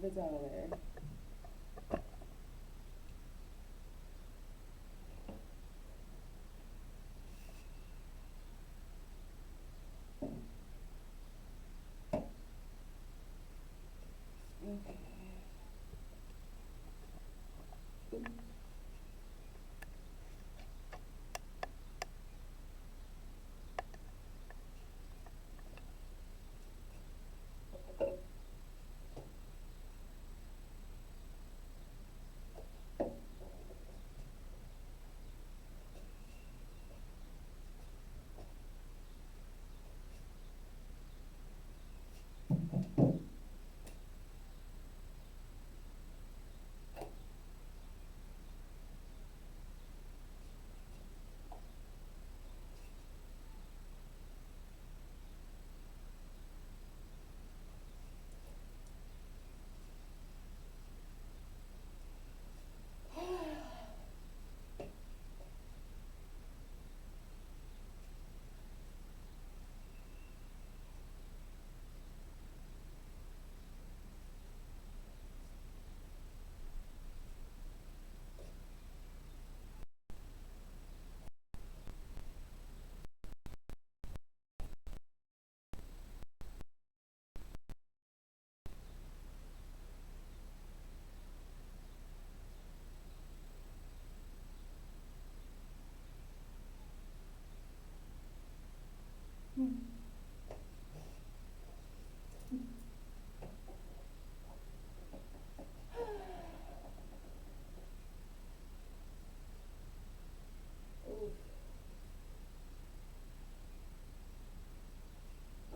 it's out of there. Okay.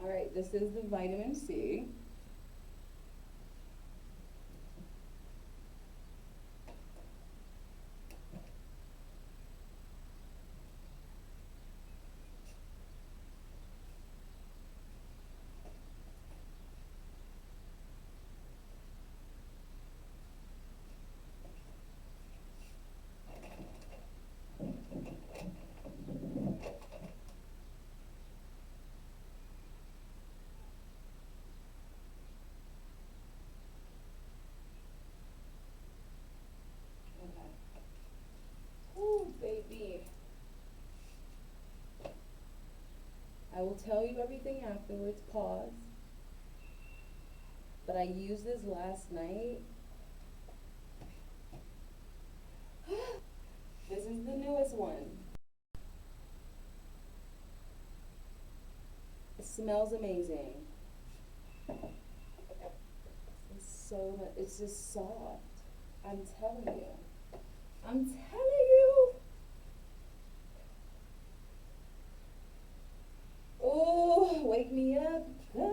All right, this is the vitamin C. Ooh, baby. I will tell you everything afterwards, pause. But I used this last night. This is the newest one. It smells amazing. It's so much, it's just soft. I'm telling you. I'm telling you. Oh, wake me up. Ah.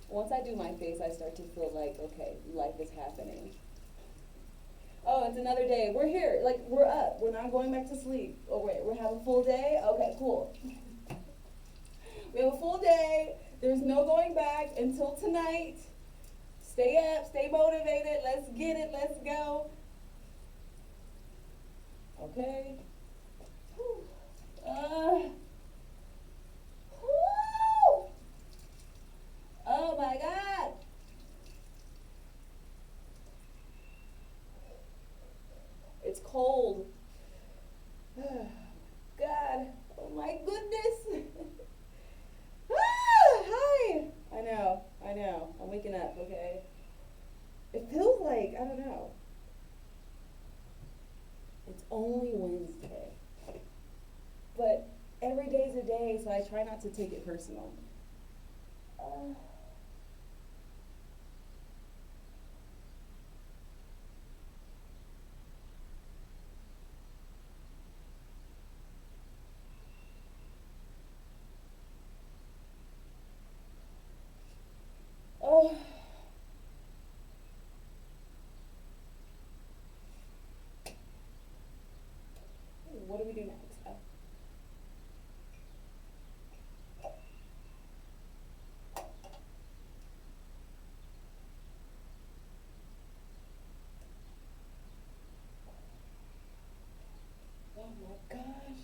Once I do my face, I start to feel like, okay, life is happening. Oh, it's another day. We're here. Like, we're up. We're not going back to sleep. Oh, wait, we have a full day? Okay, cool. We have a full day. There's no going back until tonight. Stay up, stay motivated. Let's get it. Let's go. Okay. Whew. Whew. Oh my God. It's cold. God. Oh my goodness. Hi. I know. I'm waking up, okay? It feels like, I don't know. It's only Wednesday. But every day's a day, so I try not to take it personal. Uh, oh. What do we do next? Oh my gosh.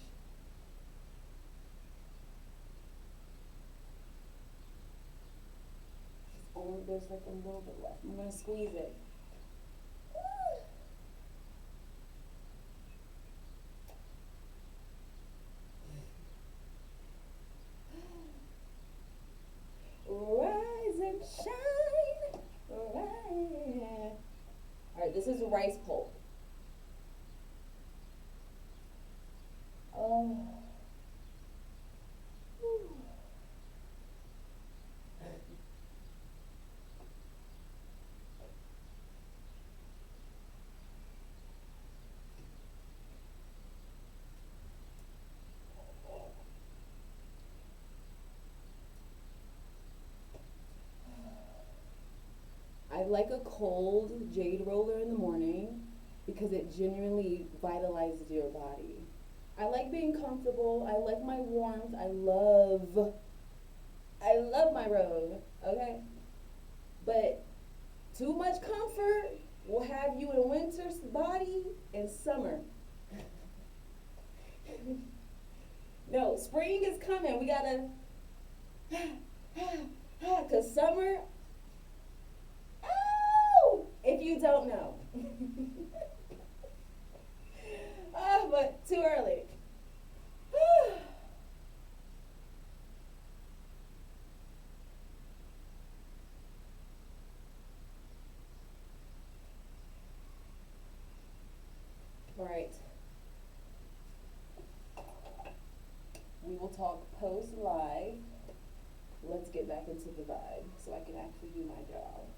there's like a little bit left. I'm gonna squeeze it. Rise and shine. Rise. All right, this is rice pulp. Oh. I like a cold jade roller in the morning because it genuinely vitalizes your body. I like being comfortable. I like my warmth. I love my robe, okay? But too much comfort will have you in winter's body and summer. No, spring is coming. We gotta, cause summer, oh, if you don't know. Oh, but too early. All right. We will talk post live. Let's get back into the vibe so I can actually do my job.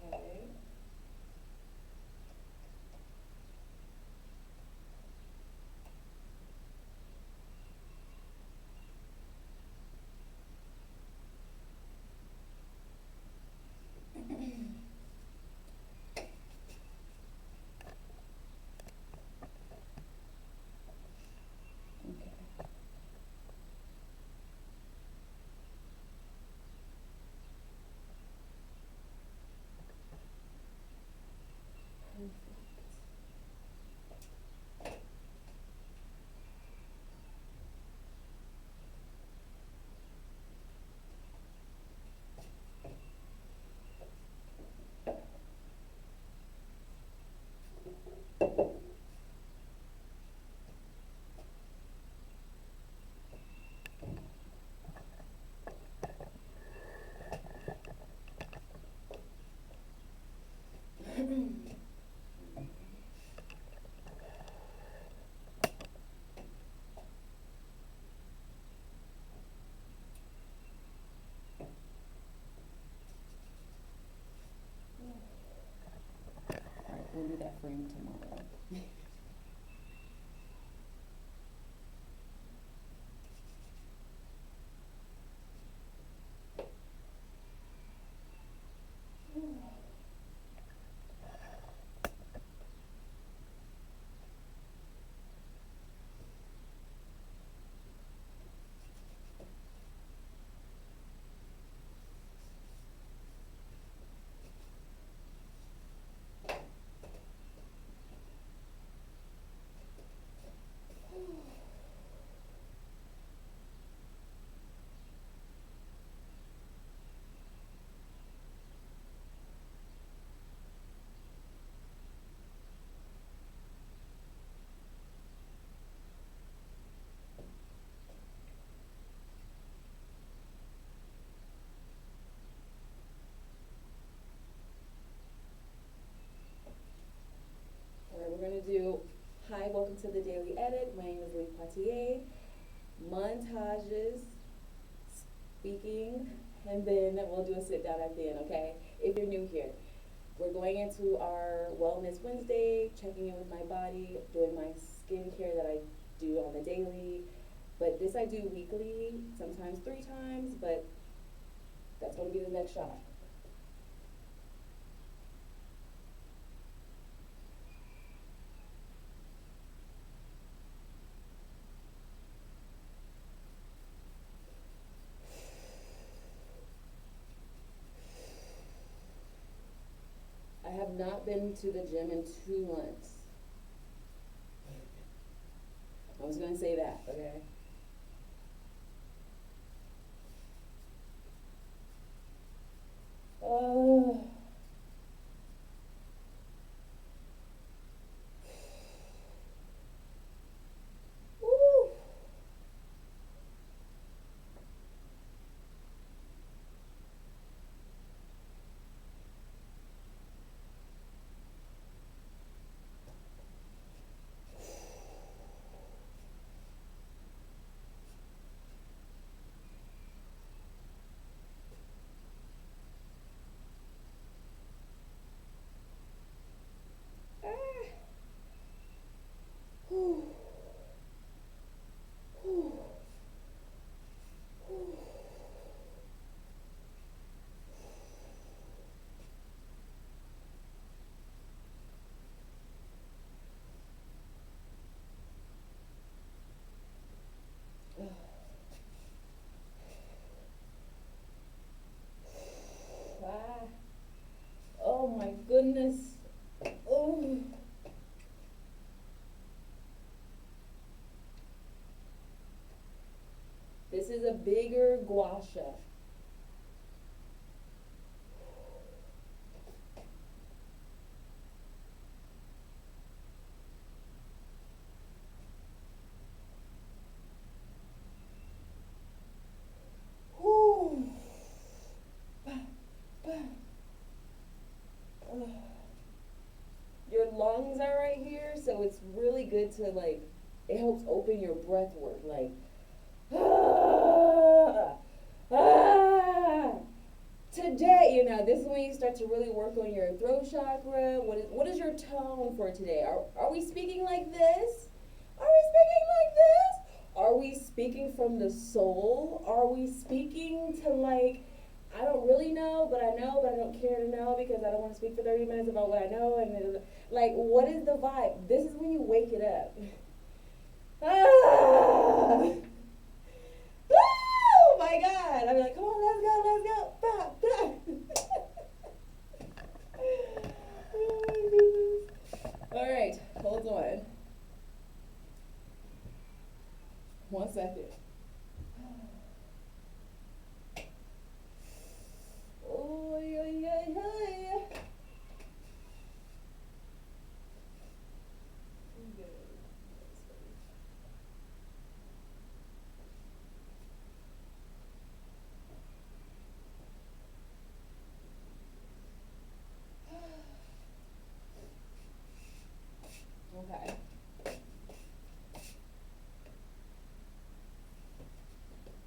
Okay. Okay. All right, we'll do that frame tomorrow. All right, we're gonna do, hi, welcome to the Daily Edit. My name is Poitier. Montages, speaking, and then we'll do a sit down at the end, okay? If you're new here, we're going into our Wellness Wednesday, checking in with my body, doing my skincare that I do on the daily. But this I do weekly, sometimes 3 times, but that's gonna be the next shot. I have not been to the gym in 2 months. I was gonna say that, okay? is a bigger gua sha. Whew. Your lungs are right here, so it's really good to like, it helps open your breath work. Like, ah, ah. Today, this is when you start to really work on your throat chakra. What is your tone for today? Are we speaking like this? Are we speaking like this? Are we speaking from the soul? Are we speaking to like, I don't really know, but I know, but I don't care to know because I don't want to speak for 30 minutes about what I know. And like, what is the vibe? This is when you wake it up. Ah! Oh my God! I'm like, come on, let's go. Bah, bah. Oh my goodness. All right, hold on. 1 second. Oh, yeah. Okay.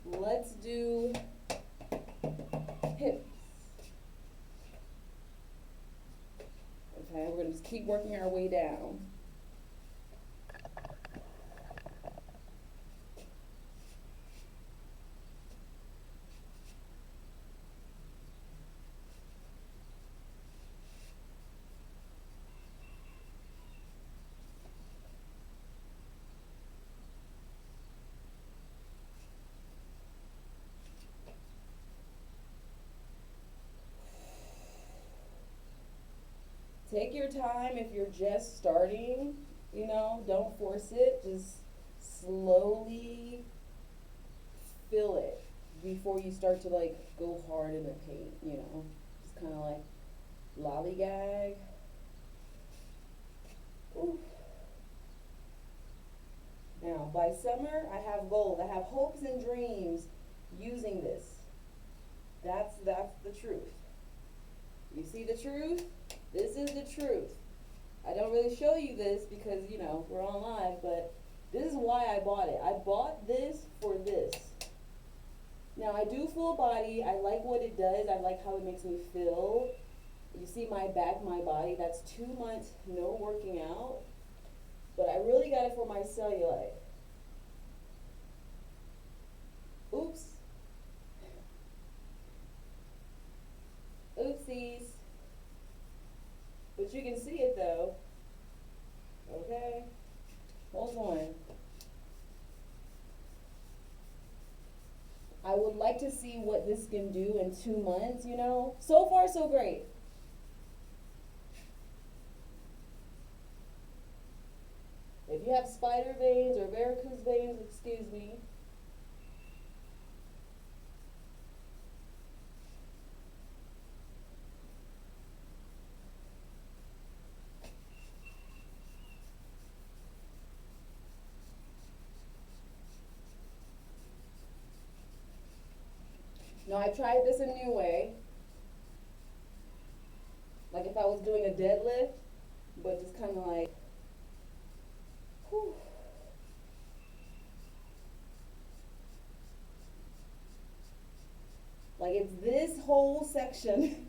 Let's do hips. Okay, we're gonna just keep working our way down. Take your time if you're just starting, don't force it. Just slowly feel it before you start to like go hard in the paint, Just kind of like lollygag. Oof. Now, by summer, I have goals. I have hopes and dreams using this. That's the truth. You see the truth? This is the truth. I don't really show you this because, we're on live, but this is why I bought it. I bought this for this. Now, I do full body. I like what it does. I like how it makes me feel. You see my back, my body. That's 2 months no working out. But I really got it for my cellulite. Oops. Oopsies. But you can see it though. Okay? Hold on. I would like to see what this can do in 2 months, So far, so great. If you have spider veins or varicose veins, excuse me. No, I tried this a new way. Like if I was doing a deadlift, but just kind of like, whew. Like it's this whole section.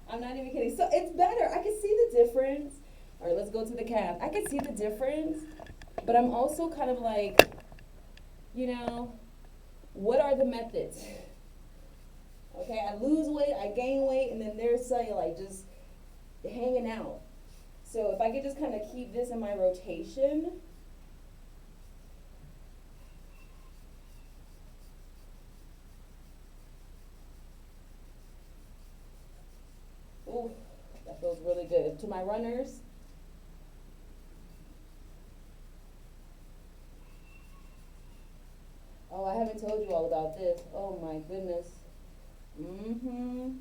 I'm not even kidding. So it's better. I can see the difference. All right, let's go to the calf. I can see the difference, but I'm also kind of like, what are the methods? Okay, I lose weight, I gain weight, and then there's cellulite just hanging out. So if I could just kind of keep this in my rotation. Ooh, that feels really good. To my runners. Oh, I haven't haven't told you all about this. Oh my goodness. Mm-hmm.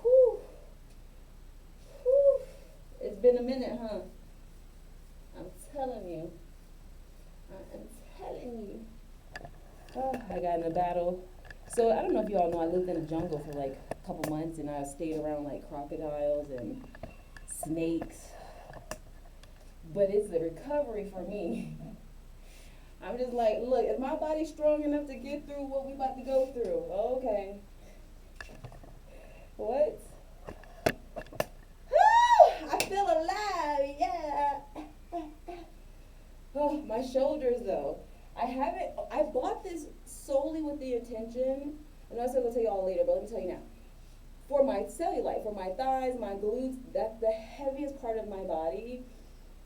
Whew. Whew. It's been a minute, huh? I'm telling you. I am telling you. Oh, I got in a battle. So I don't know if you all know, I lived in a jungle for like a couple months, and I stayed around like crocodiles and snakes. But it's the recovery for me. I'm just like, look, is my body strong enough to get through what we about to go through? Okay. What? I feel alive, yeah. Oh, my shoulders though. I bought this solely with the intention, and I was gonna tell you all later, but let me tell you now. For my cellulite, for my thighs, my glutes, that's the heaviest part of my body.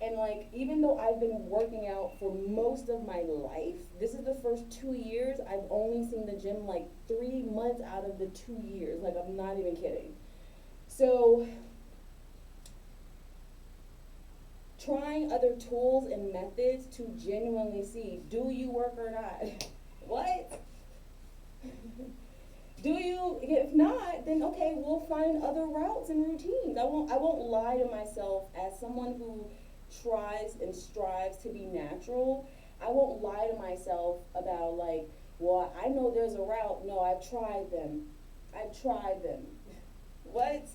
And like, even though I've been working out for most of my life, this is the first 2 years, I've only seen the gym like 3 months out of the 2 years. Like, I'm not even kidding. So, trying other tools and methods to genuinely see, do you work or not? What? Do you? If not, then okay, we'll find other routes and routines. I won't lie to myself as someone who tries and strives to be natural. I won't lie to myself about like, well, I know there's a route. No, I've tried them. I've tried them. What?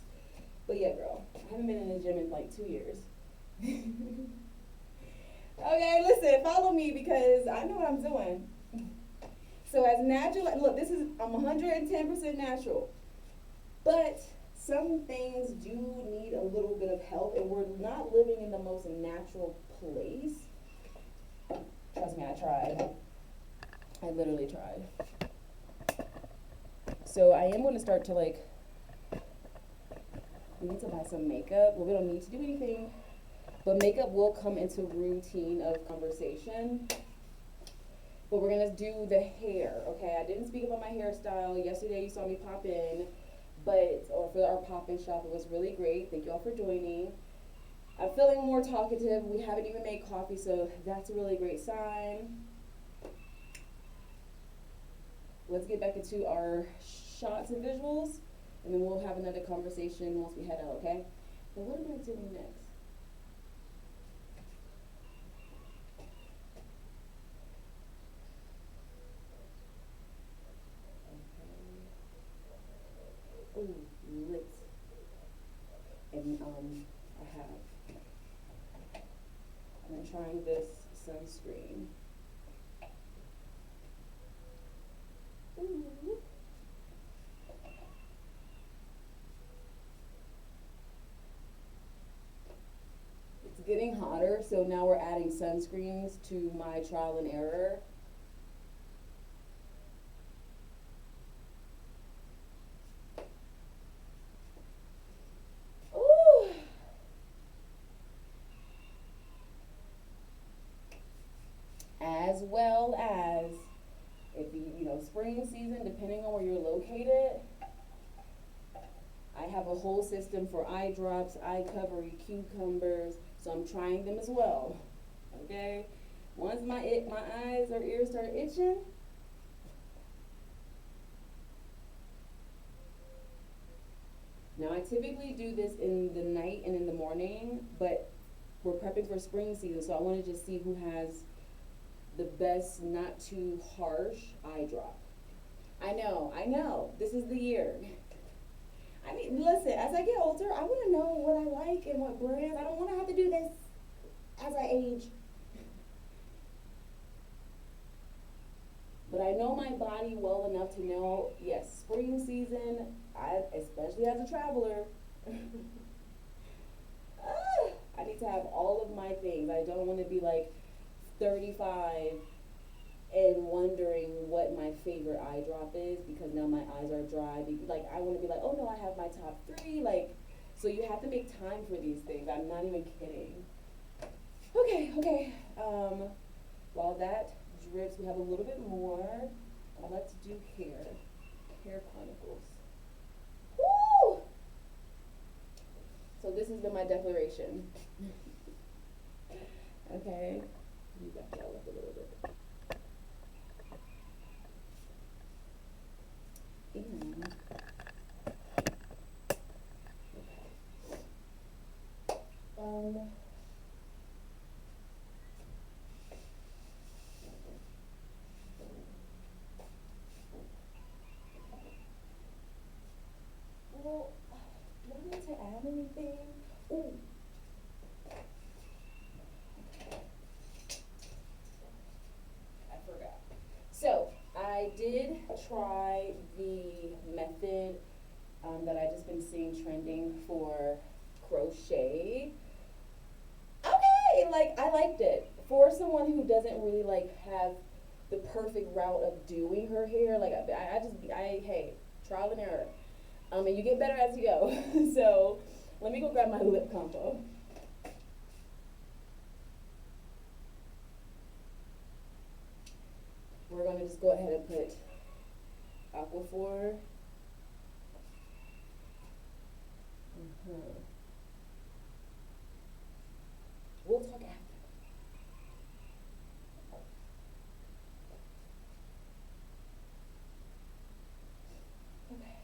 But yeah, girl, I haven't been in the gym in like 2 years. Okay, listen, follow me because I know what I'm doing. So as natural, look, I'm 110% natural. But some things do need a little bit of help, and we're not living in the most natural place. Trust me, I tried. I literally tried. So I am going to start to like, we need to buy some makeup. Well, we don't need to do anything, but makeup will come into routine of conversation. But we're gonna do the hair, okay? I didn't speak about my hairstyle. Yesterday you saw me pop in, or for our pop-in shop, it was really great. Thank you all for joining. I'm feeling more talkative. We haven't even made coffee, so that's a really great sign. Let's get back into our shots and visuals, and then we'll have another conversation once we head out, okay? But what am I doing next? Ooh, lips. And I'm trying this sunscreen. Ooh. It's getting hotter, so now we're adding sunscreens to my trial and error. As well as, if spring season, depending on where you're located, I have a whole system for eye drops, eye cover, cucumbers, so I'm trying them as well, okay? Once my eyes or ears start itching, now I typically do this in the night and in the morning, but we're prepping for spring season, so I want to just see who has the best, not too harsh eye drop. I know, this is the year. I mean, listen, as I get older, I want to know what I like and what brands. I don't want to have to do this as I age. But I know my body well enough to know, yes, spring season, especially as a traveler, I need to have all of my things. I don't want to be like 35 and wondering what my favorite eye drop is because now my eyes are dry. Like, I want to be like, oh no, I have my top 3. Like, so you have to make time for these things. I'm not even kidding. Okay. While that drips, we have a little bit more. Let's do hair chronicles. Woo! So this has been my declaration. Okay. You back y'all up a little bit. Ooh. I forgot. So I did try the method that I just been seeing trending for crochet. Okay, like I liked it. For someone who doesn't really like have the perfect route of doing her hair, like hey, trial and error. And you get better as you go. So let me go grab my lip combo. We're gonna just go ahead and put Aquaphor. We'll talk after. Okay.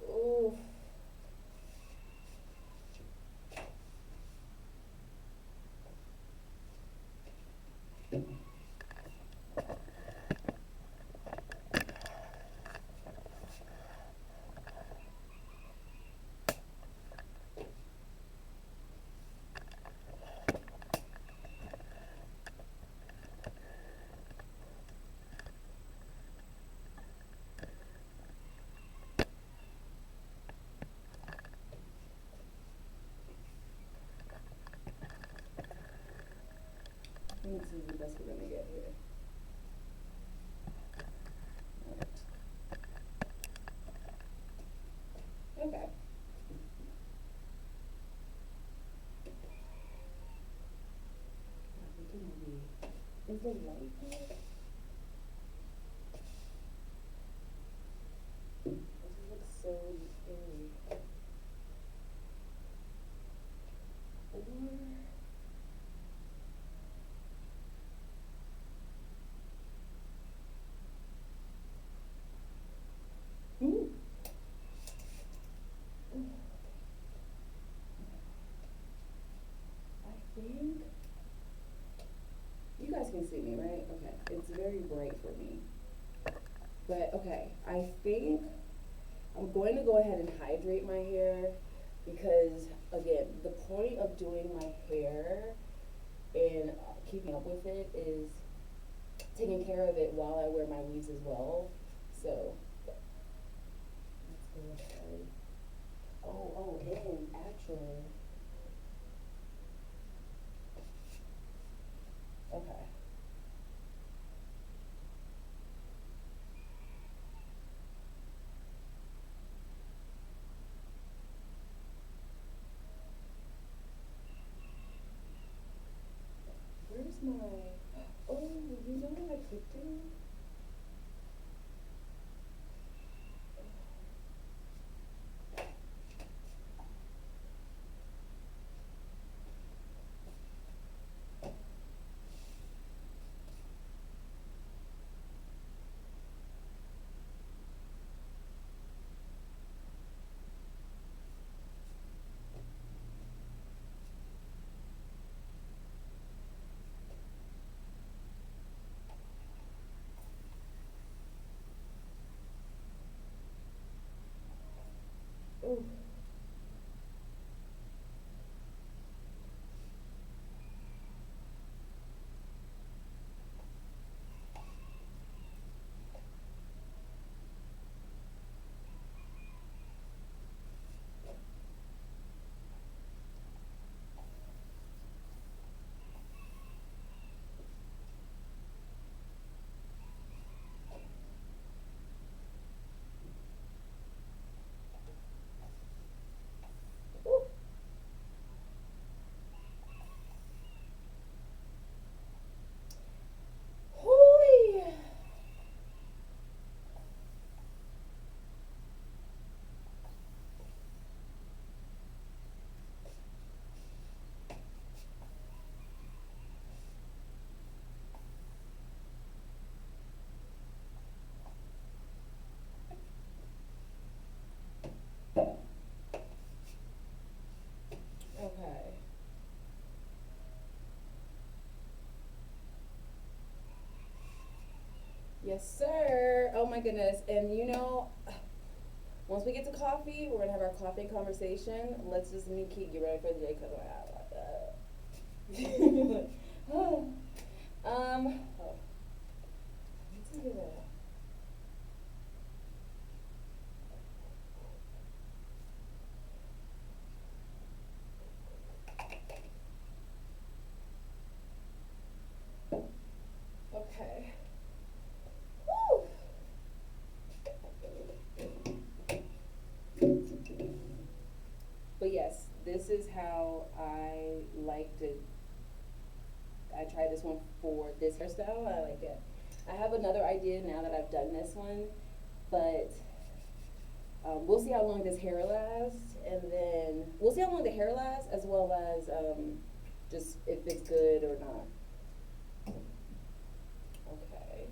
Ooh. I think this is the best we're gonna get here. Right. Okay. Is the light here? This looks so scary. Or ooh. I think you guys can see me, right? Okay. It's very bright for me. But okay, I think I'm going to go ahead and hydrate my hair because again, the point of doing my hair and keeping up with it is taking care of it while I wear my weaves as well. So let's go ahead. And actually, okay. Where's my, oh, you know what I could do? Yes, sir. Oh my goodness. And once we get to coffee, we're gonna have our coffee conversation. Let's just me keep get ready for the day because I'm like that. Oh, let's do that. Okay. Woo! But yes, this is how I like to. I tried this one for this hairstyle. I like it. I have another idea now that I've done this one, but we'll see how long this hair lasts, and then we'll see how long the hair lasts, as well as just if it's good or not. Okay.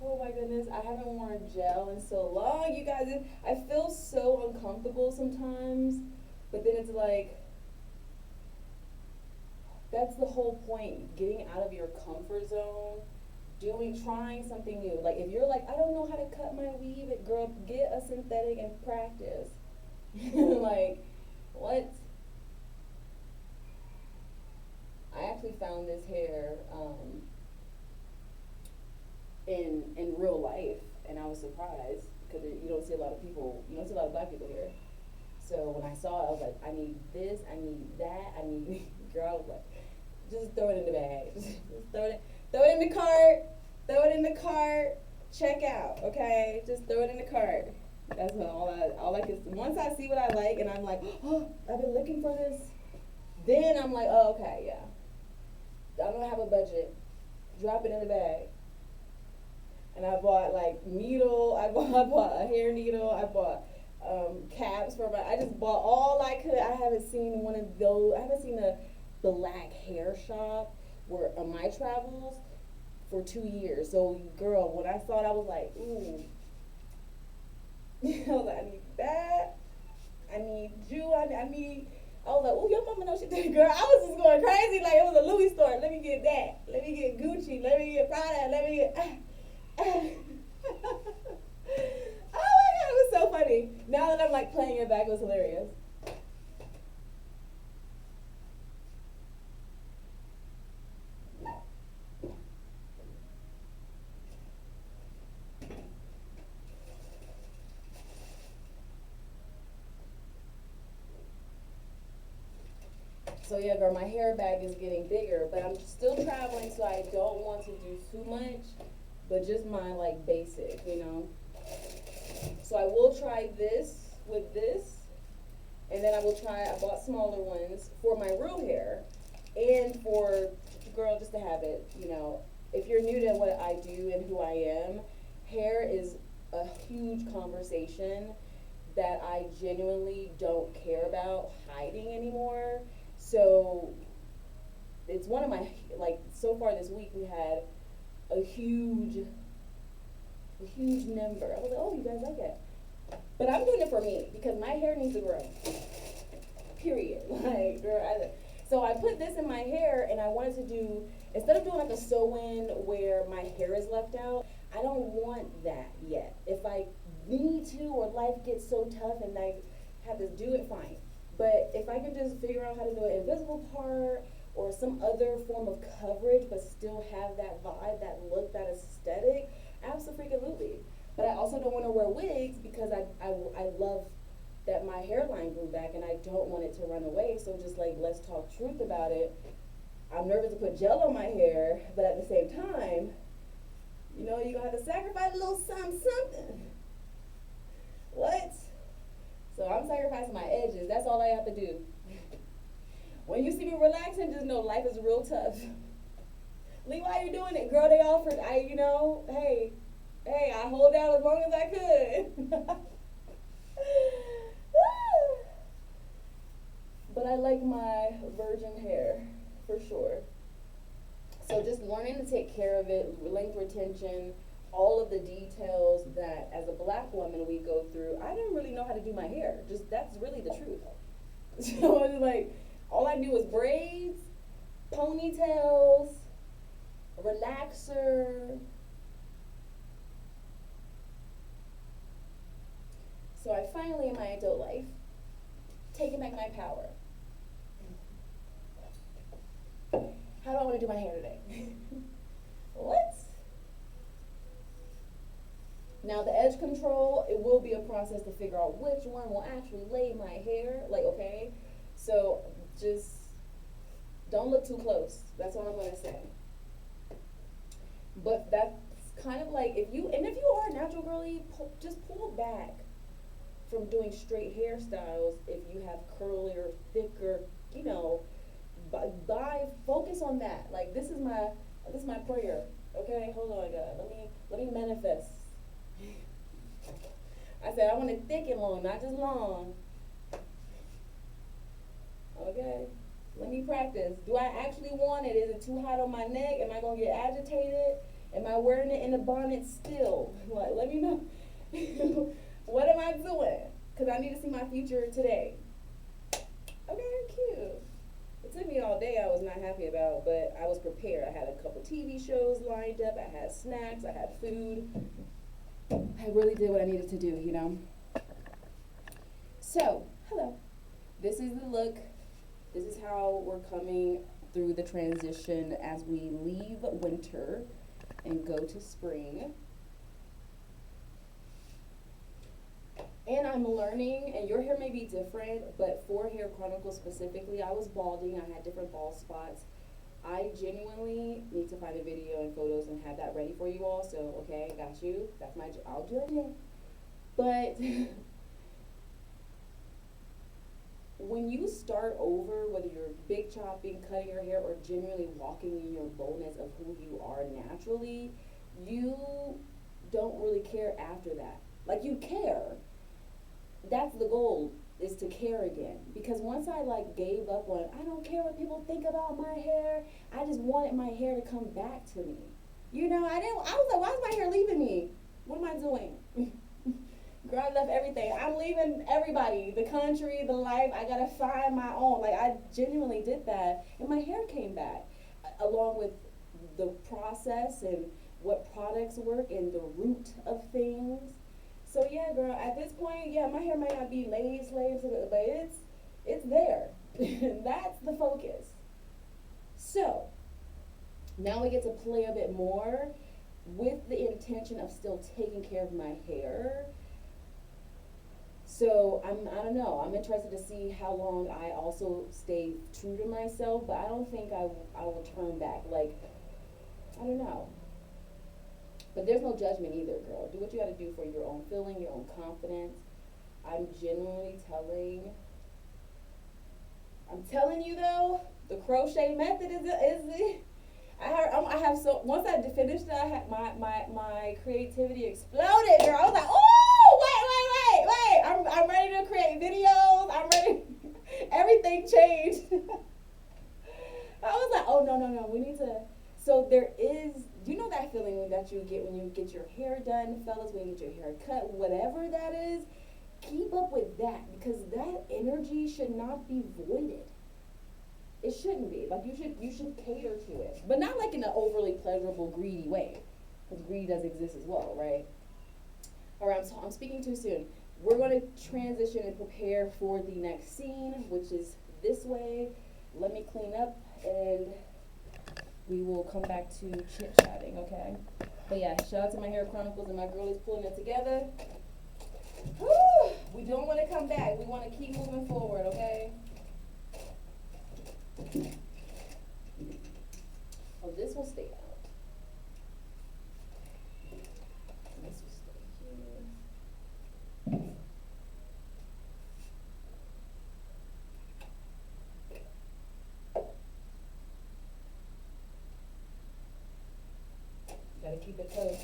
Oh my goodness, I haven't worn gel in so long, you guys. I feel so uncomfortable sometimes, but then it's like, that's the whole point, getting out of your comfort zone, trying something new. Like if you're like, I don't know how to cut my weave, girl, get a synthetic and practice. Like, what? I actually found this hair in real life, and I was surprised because you don't see a lot of people, you don't see a lot of black people here. So when I saw it, I was like, I need this, I need that, I need. Girl, I was like, just throw it in the bag, just throw it in the cart, throw it in the cart, check out, okay? Just throw it in the cart. That's all I can. Once I see what I like, and I'm like, oh, I've been looking for this. Then I'm like, oh, okay, yeah. I don't have a budget. Drop it in the bag. And I bought like needle. I bought a hair needle. I bought caps for I just bought all I could. I haven't seen one of those. I haven't seen a black hair shop where on my travels for 2 years. So, girl, when I saw it, I was like, ooh. I was like, I need that. I need you. I need. I was like, ooh, your mama knows she did, girl. I was just going crazy like it was a Louis store. Let me get that. Let me get Gucci. Let me get Prada. Let me get. Oh my god, it was so funny. Now that I'm like playing it back, it was hilarious. So yeah, girl, my hair bag is getting bigger, but I'm still traveling, so I don't want to do too much, but just my like basic. So I will try this with this, and then I bought smaller ones for my real hair, and for, girl, just to have it. If you're new to what I do and who I am, hair is a huge conversation that I genuinely don't care about hiding anymore. So it's one of my, like, so far this week we had a huge number. I was like, oh, you guys like it. But I'm doing it for me because my hair needs to grow. Period. Like, girl, so I put this in my hair, and I wanted to do, instead of doing like a sew-in where my hair is left out, I don't want that yet. If I need to, or life gets so tough and I have to do it, fine. But if I can just figure out how to do an invisible part or some other form of coverage, but still have that vibe, that look, that aesthetic, absolutely. But I also don't want to wear wigs because I love that my hairline grew back, and I don't want it to run away. So just like, let's talk truth about it. I'm nervous to put gel on my hair, but at the same time, you're gonna have to sacrifice a little something. What? So I'm sacrificing my edges. That's all I have to do. When you see me relaxing, just know life is real tough. Lee, why are you doing it? Girl, they offered, hey, I hold out as long as I could. But I like my virgin hair, for sure. So just learning to take care of it, length retention, all of the details that as a black woman we go through. I didn't really know how to do my hair. Just, that's really the truth. So it's like, all I do is braids, ponytails, relaxer, So I finally, in my adult life, taken back my power. How do I want to do my hair today? What? Now the edge control, it will be a process to figure out which one will actually lay my hair. Like, okay, so just don't look too close. That's all I'm gonna say. But that's kind of like if you are a natural girly, just pull back from doing straight hairstyles if you have curlier, thicker, focus on that. Like this is my prayer. Okay, hold on, God. Let me manifest. I said I want it thick and long, not just long. Okay, let me practice. Do I actually want it? Is it too hot on my neck? Am I gonna get agitated? Am I wearing it in the bonnet still? Like, let me know. What am I doing? Because I need to see my future today. Okay, cute. It took me all day I was not happy about, but I was prepared. I had a couple TV shows lined up. I had snacks. I had food. I really did what I needed to do, So, hello. This is the look. This is how we're coming through the transition as we leave winter and go to spring. And I'm learning, and your hair may be different, but for Hair Chronicles specifically, I was balding. I had different bald spots. I genuinely need to find a video and photos and have that ready for you all. So, okay, got you. That's my job. I'll do it again. But when you start over, whether you're big chopping, cutting your hair, or genuinely walking in your boldness of who you are naturally, you don't really care after that. Like, you care. That's the goal, is to care again. Because once I gave up on, I don't care what people think about my hair, I just wanted my hair to come back to me. I was like, why is my hair leaving me? What am I doing? Girl, I left everything. I'm leaving everybody, the country, the life. I gotta find my own. Like, I genuinely did that, and my hair came back, along with the process and what products work and the root of things. So yeah, girl, at this point, yeah, my hair might not be laid slave to it, but it's there. That's the focus. So now we get to play a bit more with the intention of still taking care of my hair. So I don't know. I'm interested to see how long I also stay true to myself, but I don't think I will turn back. Like, I don't know. But there's no judgment either, girl. Do what you got to do for your own feeling, your own confidence. I'm telling you though, the crochet method is the. I have so once I finished that, my creativity exploded, girl. I was like, oh, wait. I'm ready to create videos. I'm ready. Everything changed. I was like, oh no, we need to. So there is, you know that feeling that you get when you get your hair done, fellas, when you get your hair cut, whatever that is, keep up with that, because that energy should not be voided. It shouldn't be. Like, you should cater to it, but not like in an overly pleasurable, greedy way, because greed does exist as well, right? All right, I'm speaking too soon. We're going to transition and prepare for the next scene, which is this way. Let me clean up and we will come back to chit-chatting, okay? But yeah, shout out to my Hair Chronicles and my girlies pulling it together. Woo! We don't want to come back. We want to keep moving forward, okay? Oh, this will stay out. This will stay here. Gotta keep it close.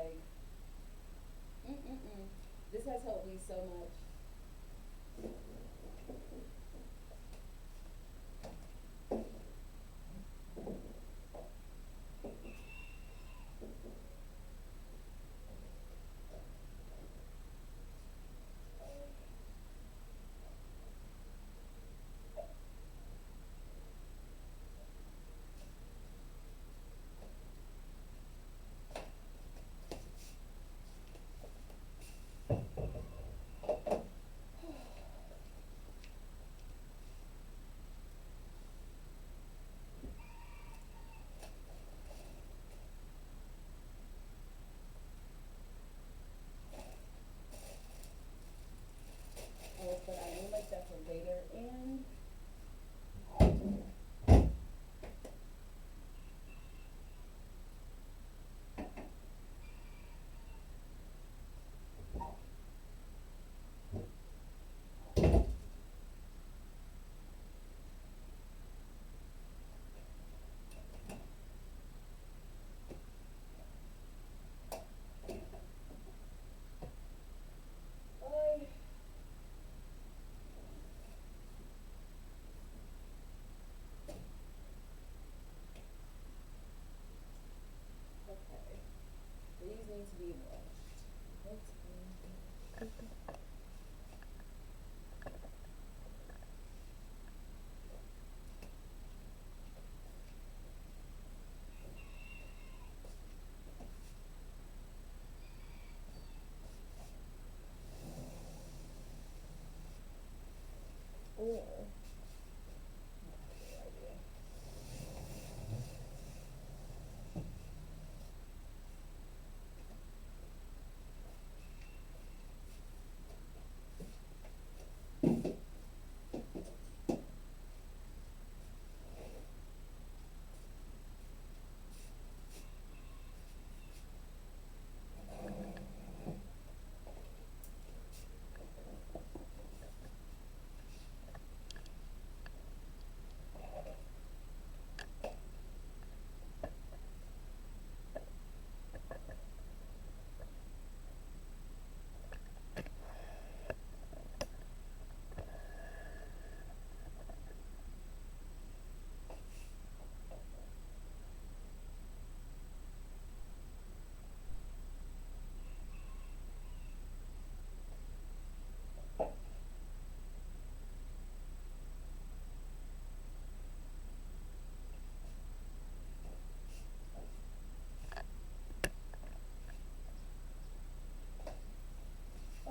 like, mm-mm-mm. This has helped me so much. But I do like that for later and I okay. These need to be washed. Let's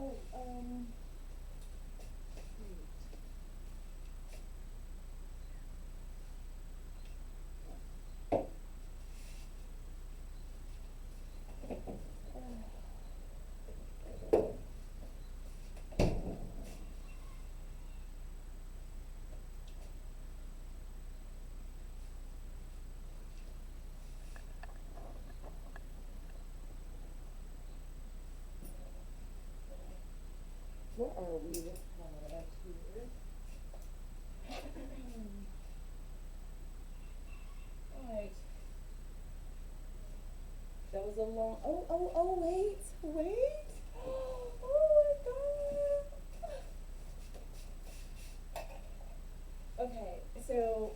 or oh, where are we with product here? Alright. That was a long oh wait. Oh my god. Okay, so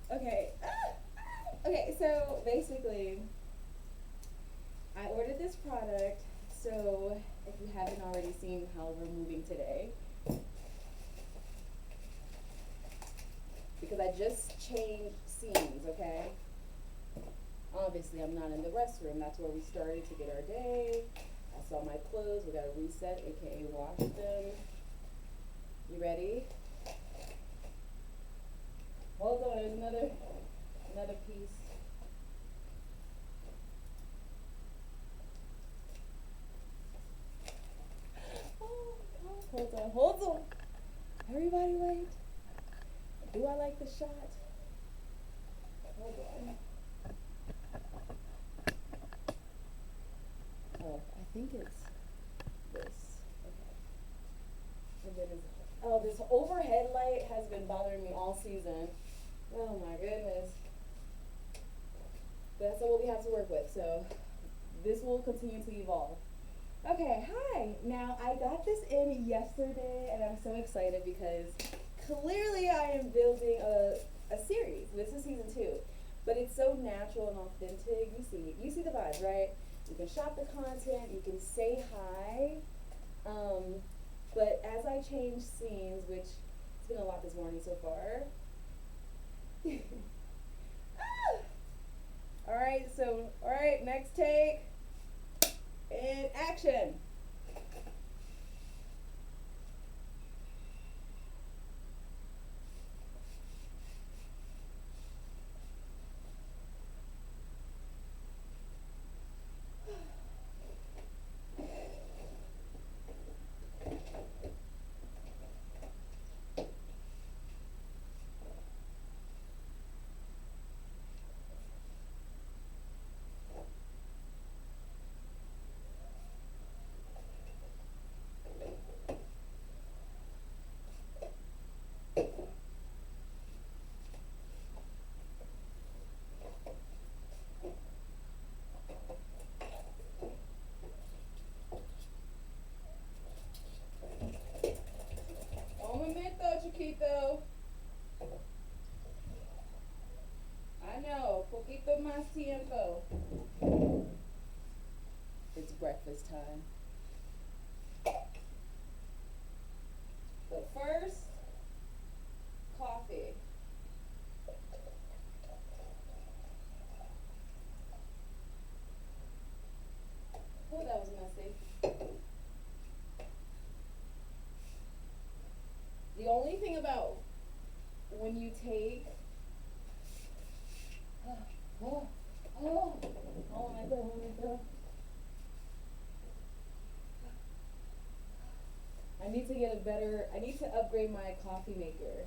okay. Okay, so basically I ordered this product, so if you haven't already seen how we're moving today, because I just changed scenes, okay? Obviously, I'm not in the restroom. That's where we started to get our day. I saw my clothes. We gotta reset, aka wash them. You ready? Hold on, there's another piece. Oh God, hold on. Everybody wait. Do I like the shot? Hold on. Oh, I think it's this. Okay. And then it's, oh, this overhead light has been bothering me all season. Oh my goodness. But that's what we have to work with. So This will continue to evolve. Okay, hi. Now, I got this in yesterday, and I'm so excited because clearly I am building a series. This is season 2. But it's so natural and authentic. You see the vibes, right? You can shop the content, you can say hi. But as I change scenes, which it's been a lot this morning so far. All right, next take. And action. Un momento, chiquito. I know, poquito más tiempo. It's breakfast time. But first, coffee. Oh, that was messy. The only thing about when you take oh my god. I need to upgrade my coffee maker.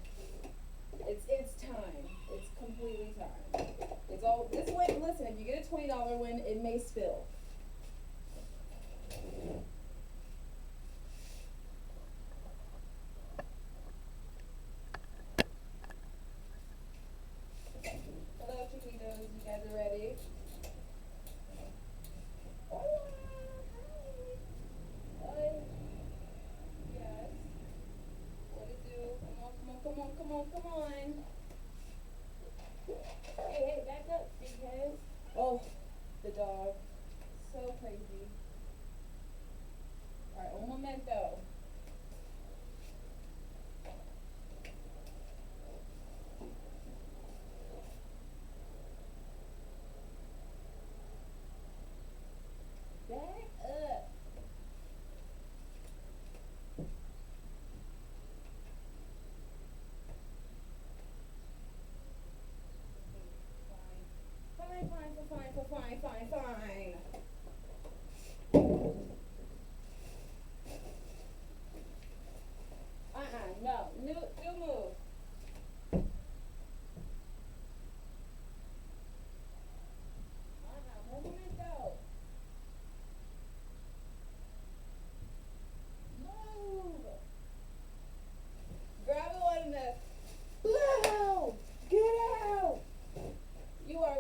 It's time. It's completely time. It's all this one, listen, if you get a $20 one, it may spill. Hello, chiquitos. You guys are ready? Hola. Hi. Yes. What to do? Come on. Hey, back up, big head. Oh, the dog. So crazy. Alright, un momento. Back up. Fine. No. New move. Un momento. Move. Grab the one in the. Blow! Get out! You are.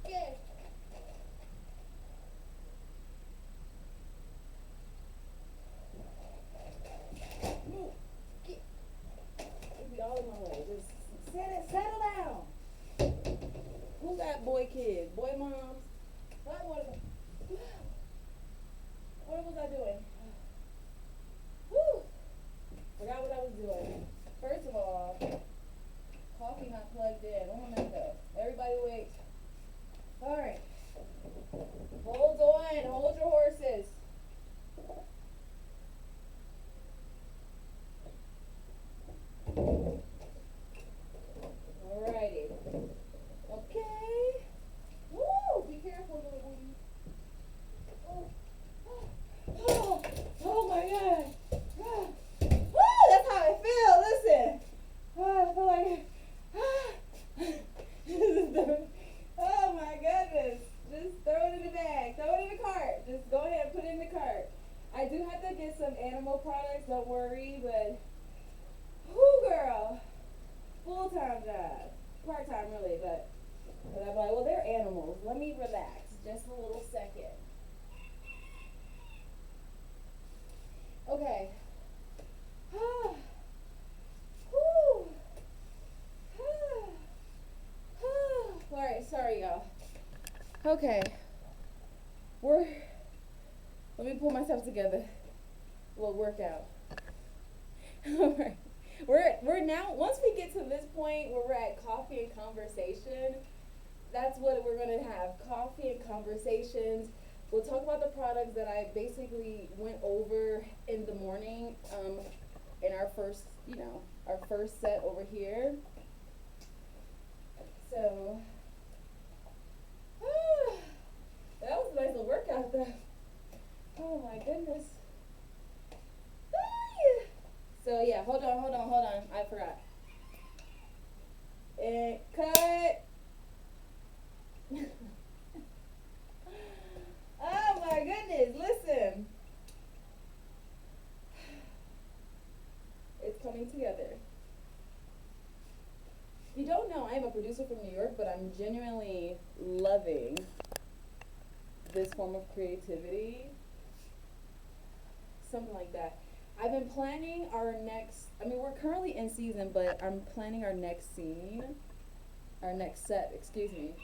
Get. Move. Get. It'll be all in my way. Just settle down. Who got boy kids? Boy moms? What was I doing? Woo! Forgot what I was doing. First of all, coffee not plugged in. One momento. Everybody wait. Alright. Hold on. Hold your horses. Alrighty. Okay. Woo! Be careful, little booty. Oh my god. Woo! That's how I feel. Listen. I feel like. Oh my goodness. Just throw it in the bag. Throw it in the cart. Just go ahead and Because I'm like, well, they're animals. Let me relax just a little second. Okay. Alright, sorry y'all. Okay. We're let me pull myself together. We'll work out. Alright. We're now once we get to this point where we're at coffee and conversation, that's what we're gonna have. Coffee and conversations. We'll talk about the products that I basically went over in the morning, in our first, our first set over here. So, that was a nice little workout though. Oh my goodness. So yeah, hold on. I forgot. And cut. Oh my goodness, listen. It's coming together. If you don't know, I am a producer from New York, but I'm genuinely loving this form of creativity. Something like that. I've been planning our next, we're currently in season, but I'm planning our next scene, our next set, excuse me.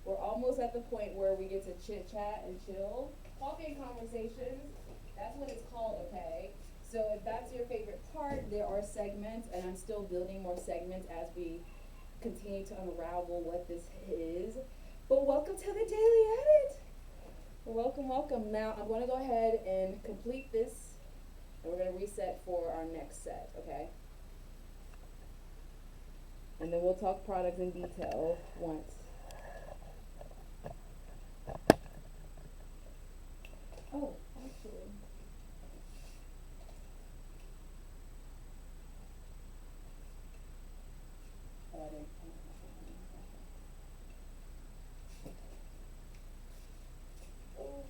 We're almost at the point where we get to chit chat and chill. Coffee and conversations, that's what it's called, okay? So if that's your favorite part, there are segments, and I'm still building more segments as we continue to unravel what this is. But welcome to the Daily Edit. Welcome. Now I'm going to go ahead and complete this, and we're going to reset for our next set, okay? And then we'll talk products in detail once. Oh, actually. Oh, I didn't. Oh.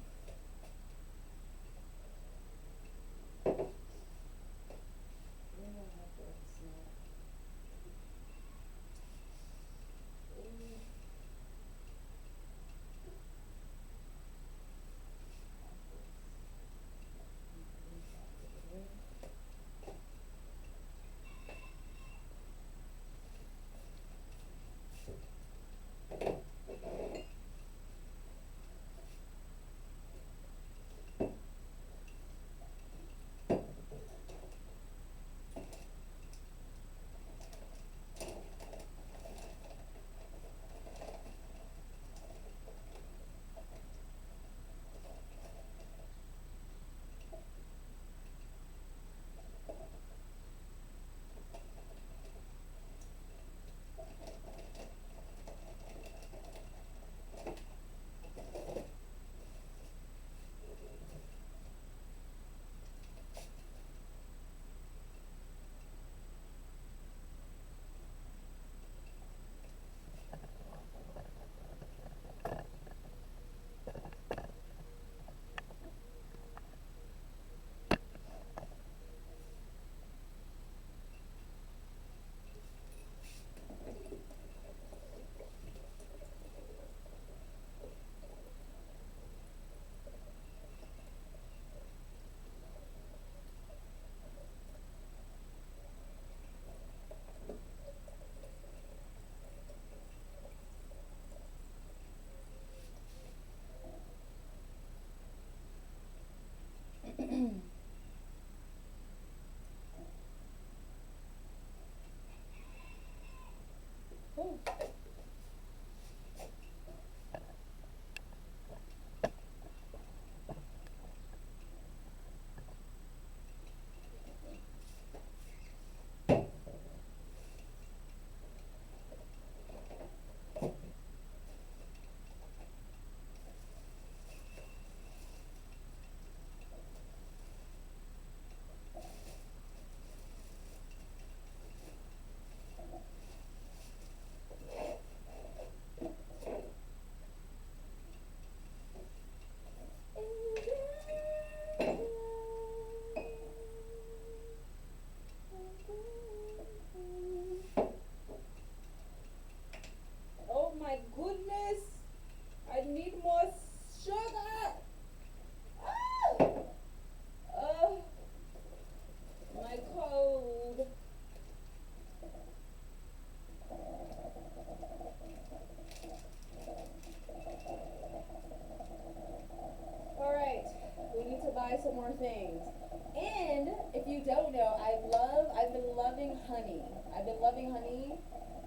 been loving honey. I've been loving honey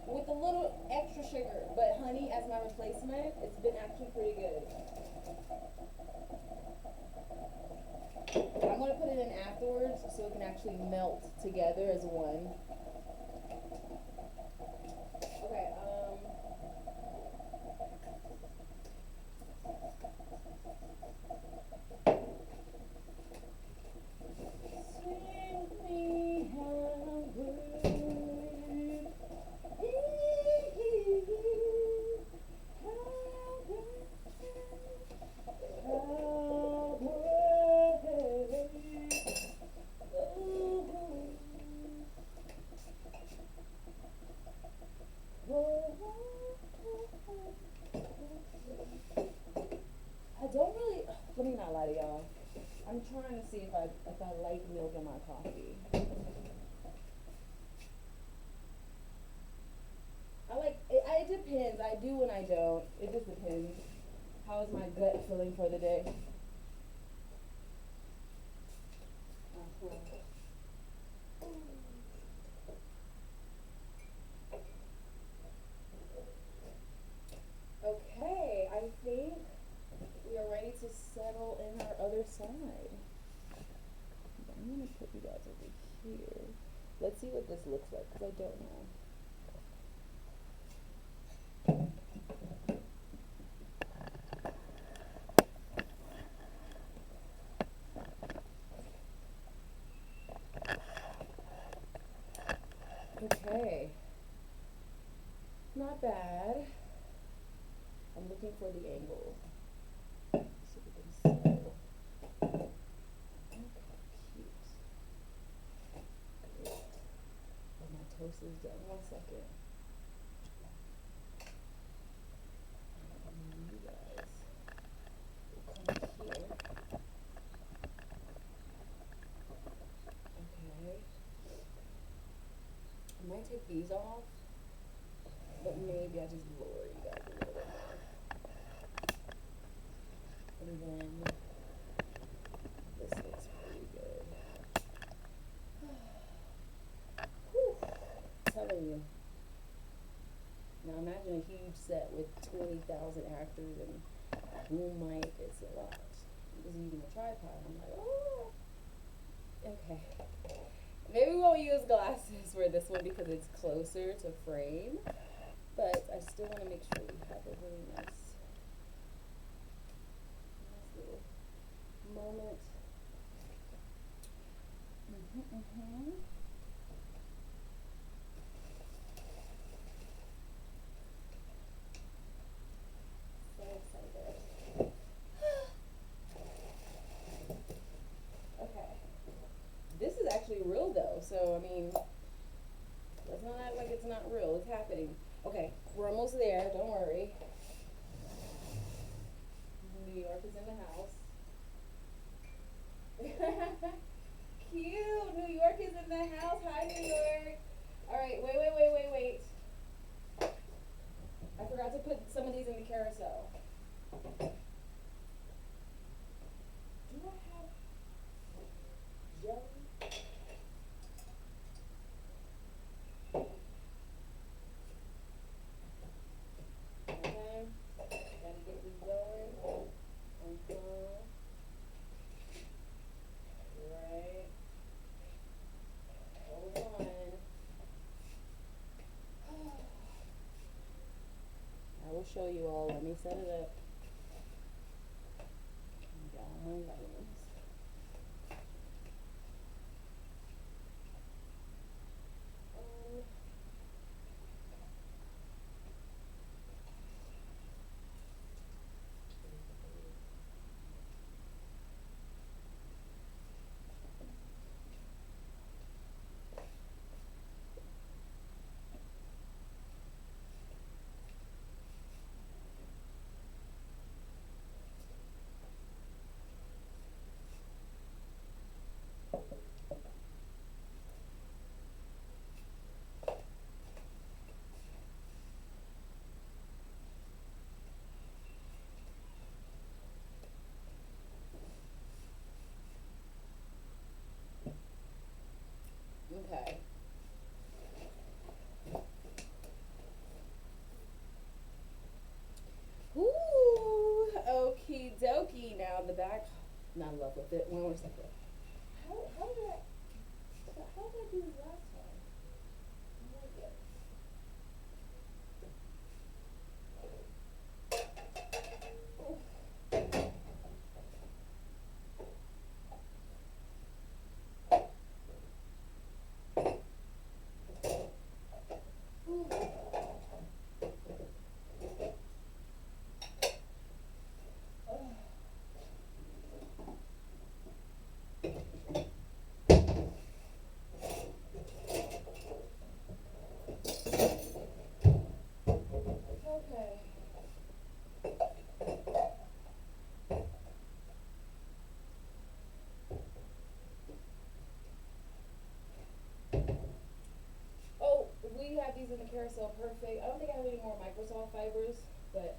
with a little extra sugar, but honey as my replacement, it's been actually pretty good. I'm gonna put it in afterwards so it can actually melt together as one. Okay, sing me I don't really. Let me not lie to y'all. I'm trying to see if I like milk in my coffee. I like it. It depends. I do and I don't. It just depends. How is my gut feeling for the day? Uh-huh. Okay, I think we are ready to settle in our other side. I'm gonna put you guys over here. Let's see what this looks like because I don't know. Okay, not bad. I'm looking for the angle. So we can settle. Okay, cute. Great. Oh, my toast is done. 1 second. You guys will come here. Okay. I might take these off, but maybe I just lower you guys a little bit more. And then this looks pretty good. Whew. I'm telling you. Now imagine a huge set with 20,000 actors and boom mic. It's a lot. I'm just using a tripod. I'm like, oh. Okay. Maybe we won't use glasses for this one because it's closer to frame. But I still want to make sure we have a really nice little moment. So excited. Okay. This is actually real though, so I mean, let's not act like it's not real. It's happening. Okay, we're almost there. Don't worry. New York is in the house. Cute. New York is in the house. Hi, New York. All right. Wait. I forgot to put some of these in the carousel. Do I have jelly? Okay. Gotta get this going. Right. Hold on. I will show you all. Let me set it up. I got all my vitamins. not in love with it. One more second. How did I do this last time? I don't get okay. Oh, we have these in the carousel. Perfect. I don't think I have any more Microsoft fibers, but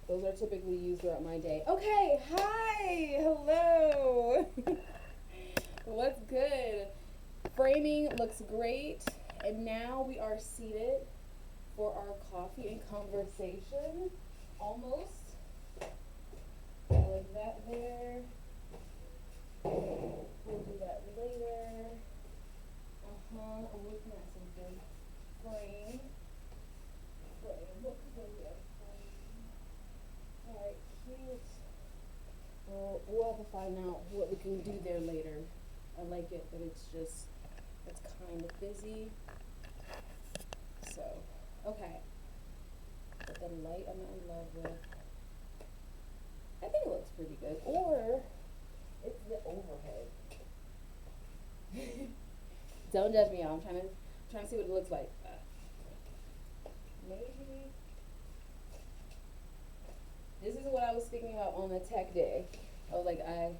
those are typically used throughout my day. Okay, hi, hello. What's good? Framing looks great, and now we are seated for our coffee and conversation. Almost. I like that there. We'll do that later. I'm looking at something. Frame. What could we have? Alright, cute. Well, we'll have to find out what we can do there later. I like it, but it's kind of busy. So, okay. But the light I'm not in love with. I think it looks pretty good. Or, it's the overhead. Don't judge me, y'all. I'm trying to see what it looks like. Maybe. This is what I was speaking about on the tech day. I was like, I'm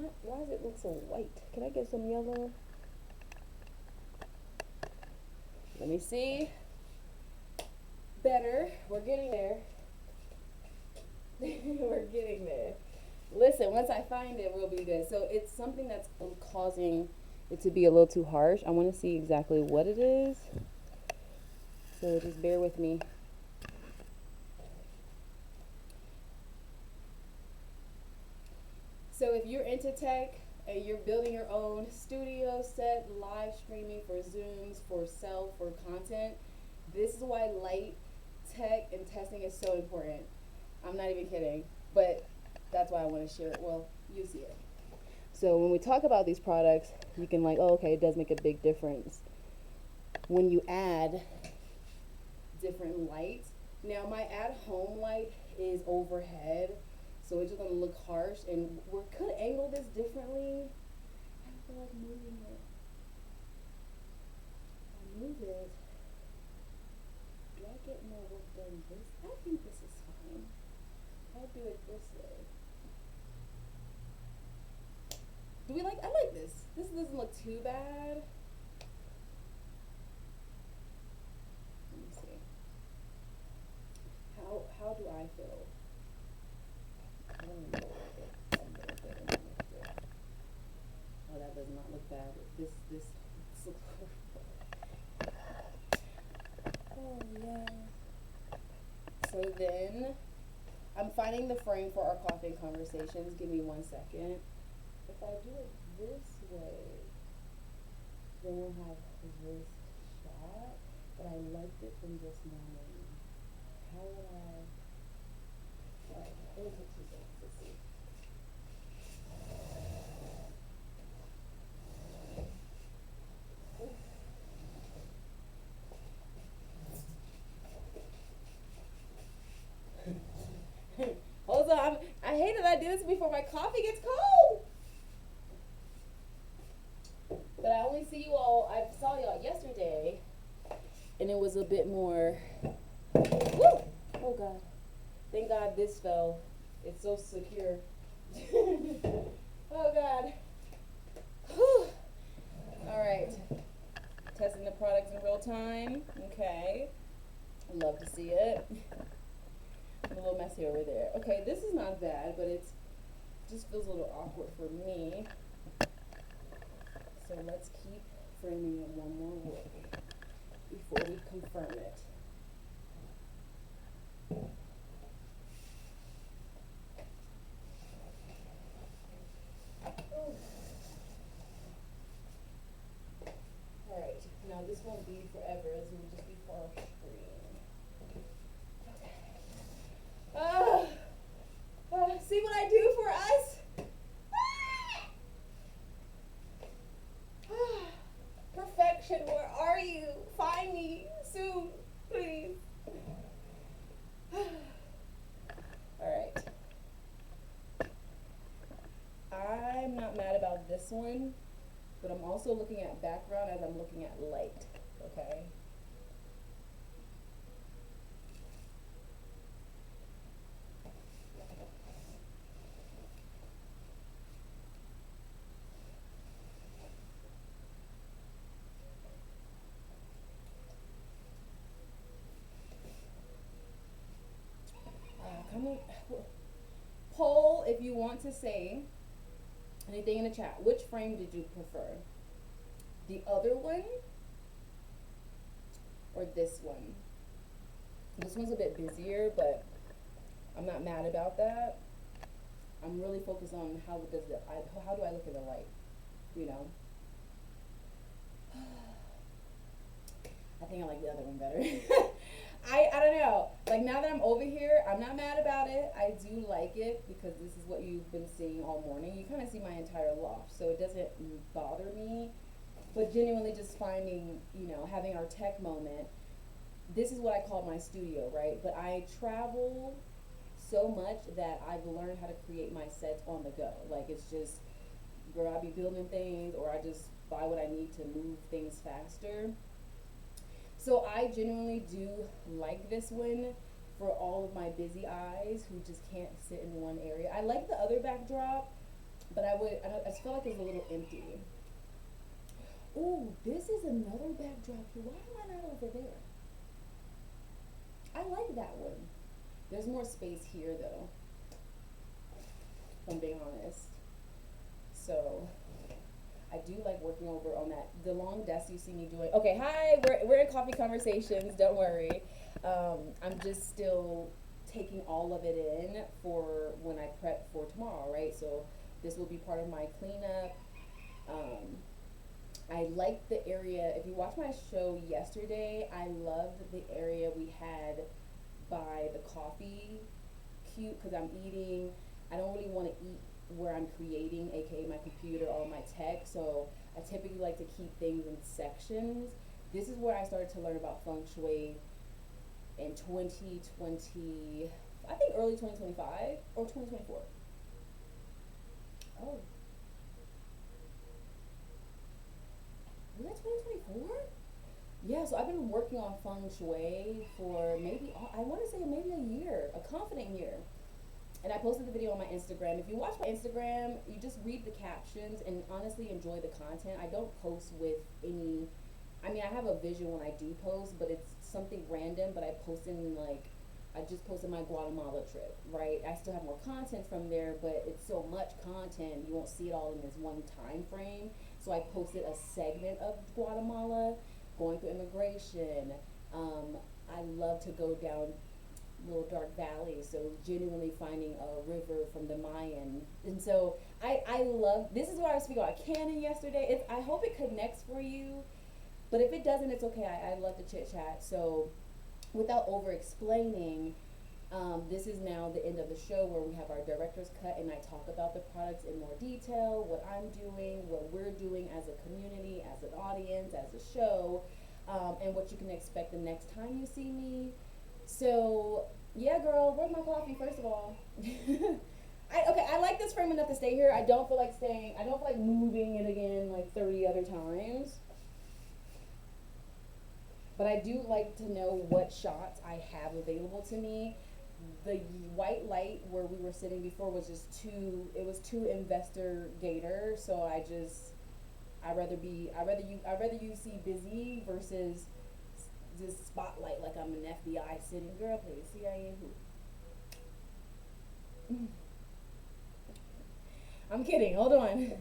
not, why does it look so white? Can I get some yellow? Let me see. Better. We're getting there. We're getting there. Listen, once I find it, we'll be good. So it's something that's causing it to be a little too harsh. I want to see exactly what it is. So just bear with me. So if you're into tech and you're building your own studio set, live streaming for Zooms, for self, for content, this is why light, tech, and testing is so important. I'm not even kidding, but that's why I want to share it. Well, you see it. So when we talk about these products, you can like, oh, okay, it does make a big difference when you add different lights. Now my at-home light is overhead, so it's just gonna look harsh, and we could angle this differently. I feel like moving it. I move it. Do I get more work done this? I think this is fine. I'll do it this way. Do we like, I like this. This doesn't look too bad. Let me see. How do I feel? I don't know. Oh, that does not look bad. This looks horrible. Oh yeah. So then, I'm finding the frame for our coffee and conversations. Give me 1 second. If I do it this way, then we'll have this shot. But I liked it from this morning. How would I? Alright, let me take 2 seconds. Let's see. Hold on, I hate that I did this before my coffee gets cold. But I only see you all, I saw y'all yesterday, and it was a bit more, woo! Oh God. Thank God this fell. It's so secure. Oh God. Whew. All right. Testing the products in real time. Okay. Love to see it. I'm a little messy over there. Okay, this is not bad, but it's just feels a little awkward for me. So let's keep framing it one more way before we confirm it. this won't be forever. This will just be for our screen. Ah, see what I do for us? Perfection, where are you? Find me soon, please. Alright. I'm not mad about this one, but I'm also looking at background as I'm looking at light, okay? Comment, poll if you want to say anything in the chat. Which frame did you prefer? The other one or this one? This one's a bit busier, but I'm not mad about that. I'm really focused on how do I look in the light, you know? I think I like the other one better. I don't know. Like, now that I'm over here, I'm not mad about it. I do like it because this is what you've been seeing all morning. You kind of see my entire loft, so it doesn't bother me. But genuinely just finding, you know, having our tech moment, this is what I call my studio, right? But I travel so much that I've learned how to create my sets on the go. Like, it's just, girl, I be building things, or I just buy what I need to move things faster. So I genuinely do like this one for all of my busy eyes who just can't sit in one area. I like the other backdrop, but I just feel like it's a little empty. Ooh, this is another backdrop. Why am I not over there? I like that one. There's more space here though, if I'm being honest. So I do like working over on that. The long desk you see me doing. Okay, hi, we're in coffee conversations, don't worry. I'm just still taking all of it in for when I prep for tomorrow, right? So this will be part of my cleanup. I like the area. If you watched my show yesterday, I loved the area we had by the coffee cube because I'm eating. I don't really want to eat where I'm creating, aka my computer or my tech, so I typically like to keep things in sections. This is where I started to learn about feng shui in 2020, I think early 2025 or 2024. Oh. Was that 2024? Yeah, so I've been working on feng shui for maybe, I want to say maybe a year, a confident year. And I posted the video on my Instagram. If you watch my Instagram, you just read the captions and honestly enjoy the content. I don't post with any, I mean, I have a vision when I do post, but it's something random, but I post in like, I just posted my Guatemala trip, right? I still have more content from there, but it's so much content, you won't see it all in this one time frame. So I posted a segment of Guatemala, going through immigration. I love to go down little dark valleys, so genuinely finding a river from the Mayan. And so I love, this is what I was speaking about canon yesterday. I hope it connects for you, but if it doesn't, it's okay. I love to chit chat. So without over explaining, this is now the end of the show where we have our director's cut and I talk about the products in more detail, what I'm doing, what we're doing as a community, as an audience, as a show, and what you can expect the next time you see me. So yeah, girl, where's my coffee, first of all? I like this frame enough to stay here. I don't feel like moving it again like 30 other times. But I do like to know what shots I have available to me. The white light where we were sitting before was just too investigator, so I'd rather you see busy versus this spotlight like I'm an FBI sitting. Girl, please, CIA who? I'm kidding, hold on.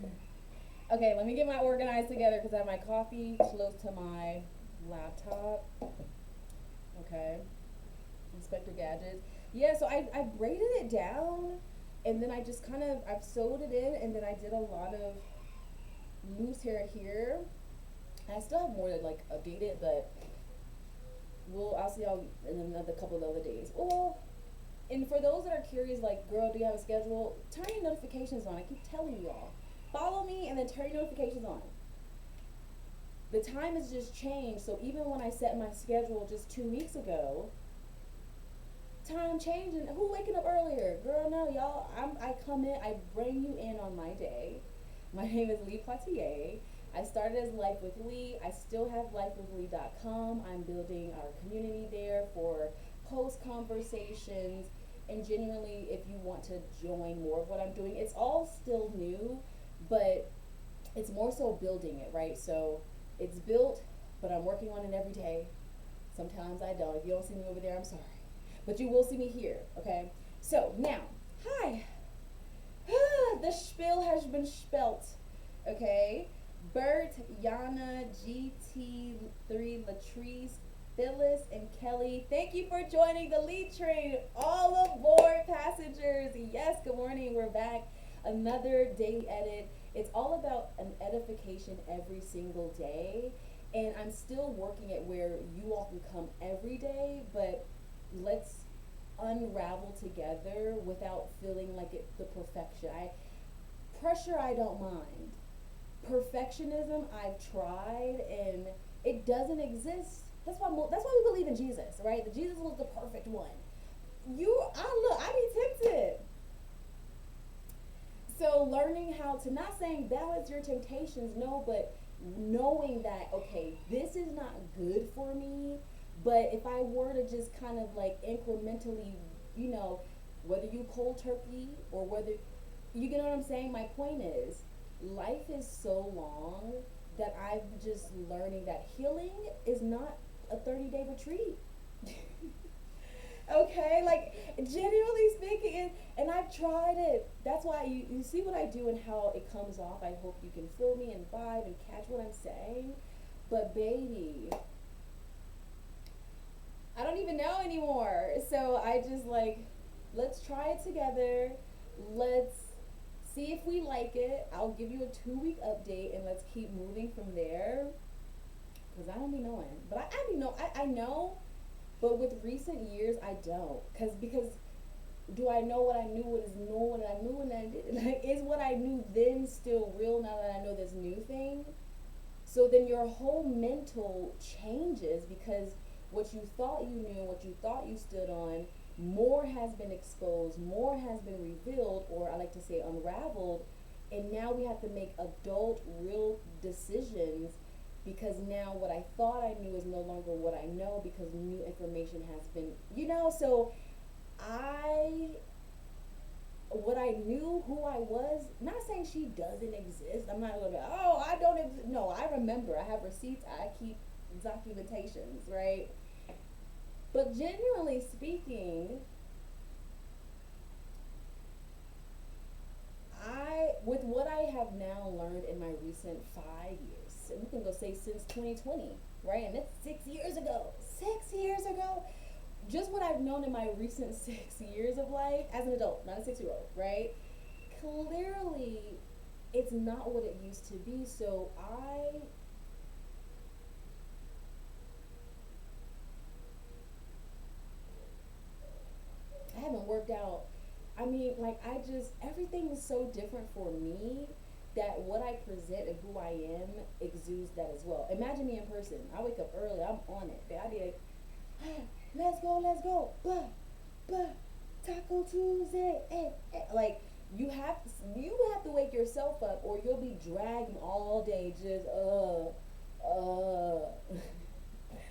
Okay, let me get my organized together because I have my coffee close to my laptop. Okay, Inspector Gadgets. Yeah, so I braided it down and then I've sewed it in and then I did a lot of loose hair here. I still have more to like update it, but I'll see y'all in another couple of other days. Well, and for those that are curious, like, girl, do you have a schedule? Turn your notifications on. I keep telling y'all. Follow me and then turn your notifications on. The time has just changed, so even when I set my schedule just 2 weeks ago, time changing. Who waking up earlier? Girl, no, y'all. I come in, I bring you in on my day. My name is Lee Poitier. I started as Life with Lee. I still have lifewithlee.com. I'm building our community there for post conversations. And genuinely, if you want to join more of what I'm doing, it's all still new, but it's more so building it, right? So it's built, but I'm working on it every day. Sometimes I don't. If you don't see me over there, I'm sorry. But you will see me here, okay? So now, hi. The spiel has been spelt, okay? Bert, Yana, GT3, Latrice, Phyllis, and Kelly, thank you for joining the lead train. All aboard, passengers. Yes, good morning. We're back. Another daily edit. It's all about an edification every single day. And I'm still working at where you all can come every day, but let's unravel together without feeling like it's the perfection. Pressure I don't mind. Perfectionism I've tried and it doesn't exist. That's why we believe in Jesus, right? That Jesus was the perfect one. I be tempted. So learning how to, not saying balance your temptations, no, but knowing that, okay, this is not good for me, but if I were to just kind of like incrementally, whether you cold turkey or whether, you get what I'm saying? My point is, life is so long that I'm just learning that healing is not a 30-day retreat. Okay, like genuinely speaking, and I've tried it. That's why you see what I do and how it comes off. I hope you can feel me and vibe and catch what I'm saying. But baby, I don't even know anymore. So I just like, let's try it together. Let's see if we like it. I'll give you a 2-week update and let's keep moving from there. Cause I don't be knowing, but I know, but with recent years I don't. Because do I know what I knew? What is know what I knew and I did? Like, is what I knew then still real now that I know this new thing? So then your whole mental changes because what you thought you knew, what you thought you stood on, more has been exposed, more has been revealed, or I like to say unraveled, and now we have to make adult, real decisions because now what I thought I knew is no longer what I know because new information has been, so what I knew, who I was, not saying she doesn't exist. I'm not going to be, I don't exist. No, I remember. I have receipts. I keep documentations, right? But genuinely speaking, with what I have now learned in my recent 5 years, we can go say since 2020, right? And that's 6 years ago. 6 years ago. Just what I've known in my recent 6 years of life as an adult, not a 6-year-old, right? Clearly, it's not what it used to be. So I haven't worked out. I mean, like, everything is so different for me that what I present and who I am exudes that as well. Imagine me in person. I wake up early. I'm on it. I did. Let's go. Blah, blah. Taco Tuesday. Like, you have to wake yourself up or you'll be dragging all day just,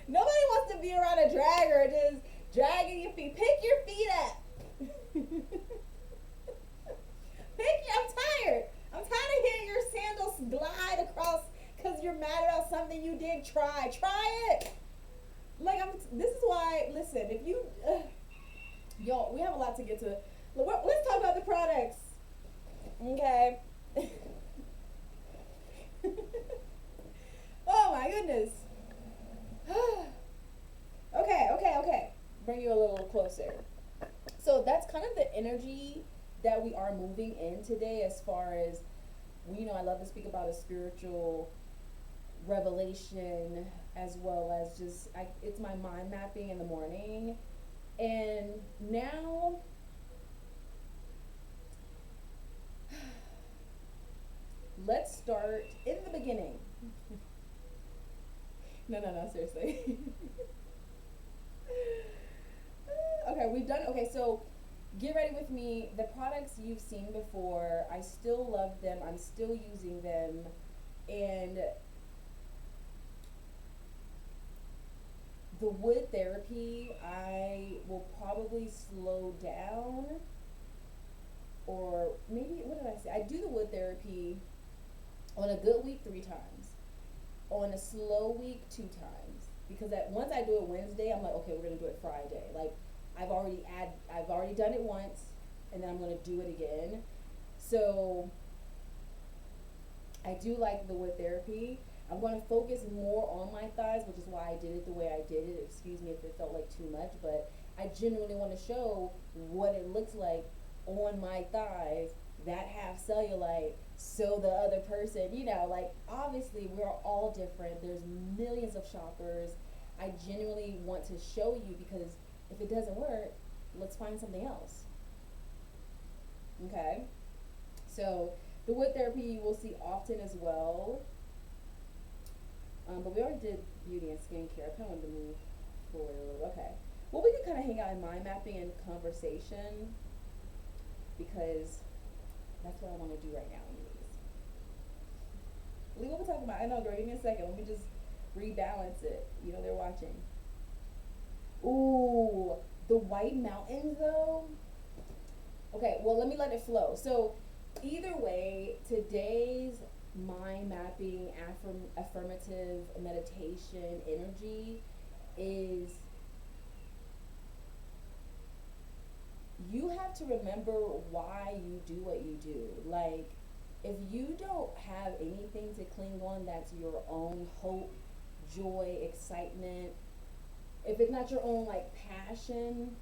Nobody wants to be around a dragger just dragging your feet. Pick your feet up. I'm tired. I'm tired of hearing your sandals glide across because you're mad about something you did try. Try it. Like, this is why, listen, if you, y'all, we have a lot to get to. Let's talk about the products. Okay. Oh my goodness. Okay. Bring you a little closer. So that's kind of the energy that we are moving in today as far as, I love to speak about a spiritual revelation, as well as just it's my mind mapping in the morning. And now, let's start in the beginning. No, no, no, seriously. Okay, we've done. Okay, so get ready with me. The products you've seen before, I still love them. I'm still using them. And the wood therapy, I will probably slow down, or maybe, what did I say? I do the wood therapy on a good week 3 times, on a slow week 2 times. Because once I do it Wednesday, I'm like, okay, we're gonna do it Friday. Like I've already done it once, and then I'm gonna do it again. So I do like the wood therapy. I'm going to focus more on my thighs, which is why I did it the way I did it. Excuse me if it felt like too much, but I genuinely want to show what it looks like on my thighs that have cellulite, so the other person, like, obviously we're all different. There's millions of shoppers. I genuinely want to show you, because if it doesn't work, let's find something else. Okay? So the wood therapy you will see often as well. But we already did beauty and skincare. I kind of wanted to move forward a little. Okay. Well, we could kind of hang out in mind mapping and conversation, because that's what I want to do right now, anyways. Lee, what we talking about? I know, girl. Give me a second. Let me just rebalance it. They're watching. Ooh, the White Mountains, though. Okay, well, let me let it flow. So, either way, today's mind mapping, affirmative meditation energy is, you have to remember why you do what you do. Like, if you don't have anything to cling on that's your own hope, joy, excitement, if it's not your own, like, passion,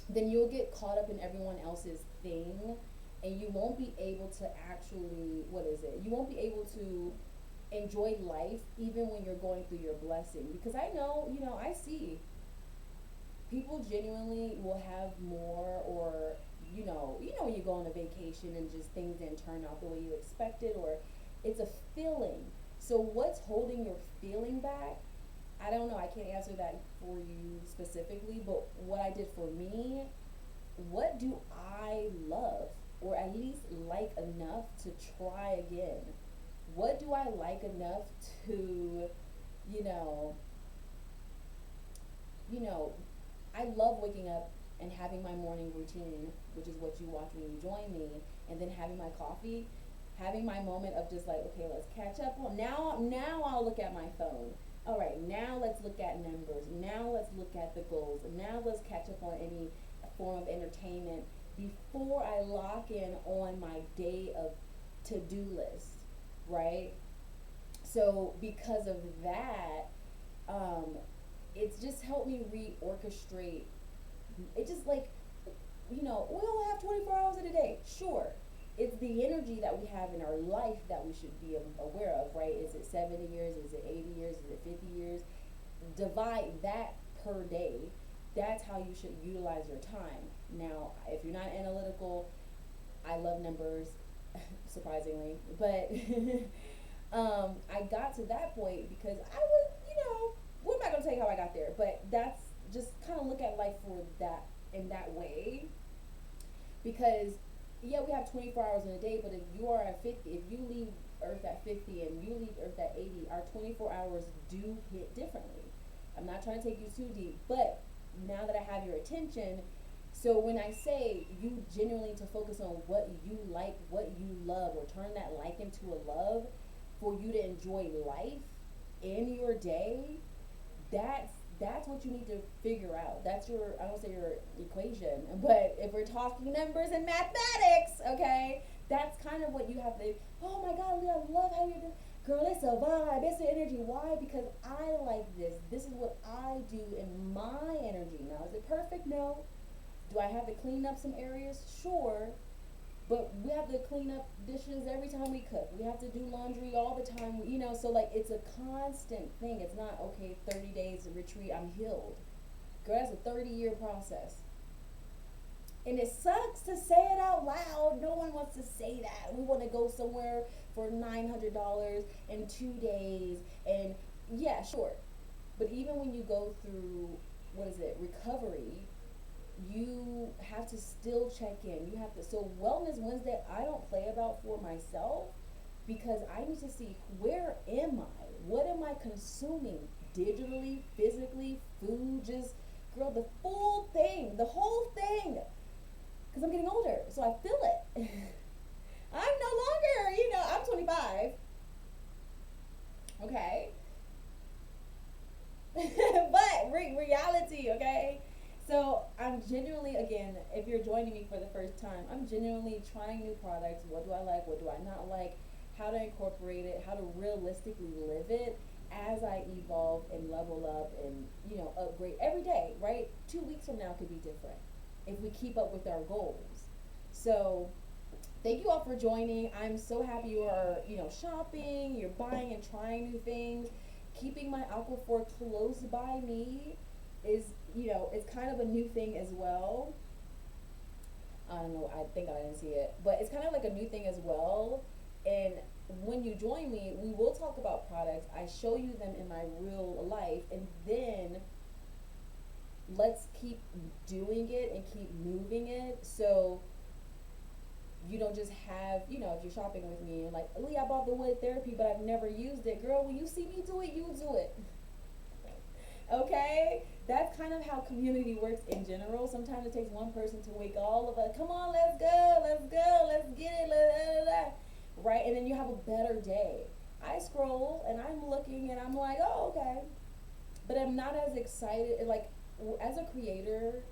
then you'll get caught up in everyone else's thing, and you won't be able to actually, you won't be able to enjoy life even when you're going through your blessing. Because I know, I see people genuinely will have more, or, when you go on a vacation and just things didn't turn out the way you expected, or it's a feeling. So what's holding your feeling back? I don't know. I can't answer that for you specifically, but what I did for me, what do I love, or at least like enough to try again? What do I like enough to, you know, I love waking up and having my morning routine, which is what you watch when you join me, and then having my coffee, having my moment of just like, okay, let's catch up on, now I'll look at my phone. All right, now let's look at numbers. Now let's look at the goals. Now let's catch up on any form of entertainment before I lock in on my day of to-do list, right? So because of that, it's just helped me reorchestrate. It just like, we only have 24 hours in a day. Sure, it's the energy that we have in our life that we should be aware of, right? Is it 70 years? Is it 80 years? Is it 50 years? Divide that per day. That's how you should utilize your time. Now, if you're not analytical, I love numbers, surprisingly, but I got to that point because I was, we're not gonna tell you how I got there, but that's just kind of look at life for that in that way. Because yeah, we have 24 hours in a day, but if you are at 50, if you leave Earth at 50 and you leave Earth at 80, our 24 hours do hit differently. I'm not trying to take you too deep, but now that I have your attention, so when I say you genuinely to focus on what you like, what you love, or turn that like into a love for you to enjoy life in your day, that's what you need to figure out. That's your, I don't say your equation, but if we're talking numbers and mathematics, okay, that's kind of what you have to, oh my God, Leah, I love how you're doing. Girl, it's a vibe, it's the energy. Why? Because I like this. This is what I do in my energy. Now, is it perfect? No. Do I have to clean up some areas? Sure. But we have to clean up dishes every time we cook. We have to do laundry all the time, so like it's a constant thing. It's not okay, 30 days of retreat, I'm healed. Girl, that's a 30-year process. And it sucks to say it out loud. No one wants to say that. We want to go somewhere for $900 in 2 days. And yeah, sure. But even when you go through, what is it, recovery, you have to still check in. You have to, so Wellness Wednesday, I don't play about for myself because I need to see where am I? What am I consuming digitally, physically, food, just, girl, the full thing, the whole thing. Because I'm getting older, so I feel it. I'm no longer, I'm 25. Okay. But reality, okay? So I'm genuinely, again, if you're joining me for the first time, I'm genuinely trying new products. What do I like? What do I not like? How to incorporate it, how to realistically live it as I evolve and level up and, upgrade every day, right? 2 weeks from now could be different if we keep up with our goals. So thank you all for joining. I'm so happy you are, shopping, you're buying and trying new things. Keeping my Aquaphor close by me is, it's kind of a new thing as well. I don't know, I think I didn't see it, but it's kind of like a new thing as well. And when you join me, we will talk about products. I show you them in my real life, and then let's keep doing it and keep moving it. So you don't just have, if you're shopping with me and like, Lee, I bought the wood therapy, but I've never used it. Girl, when you see me do it, you do it. Okay? That's kind of how community works in general. Sometimes it takes one person to wake all of us. Come on, let's go, let's get it, right? And then you have a better day. I scroll and I'm looking and I'm like, oh, okay. But I'm not as excited. Like, as a creator,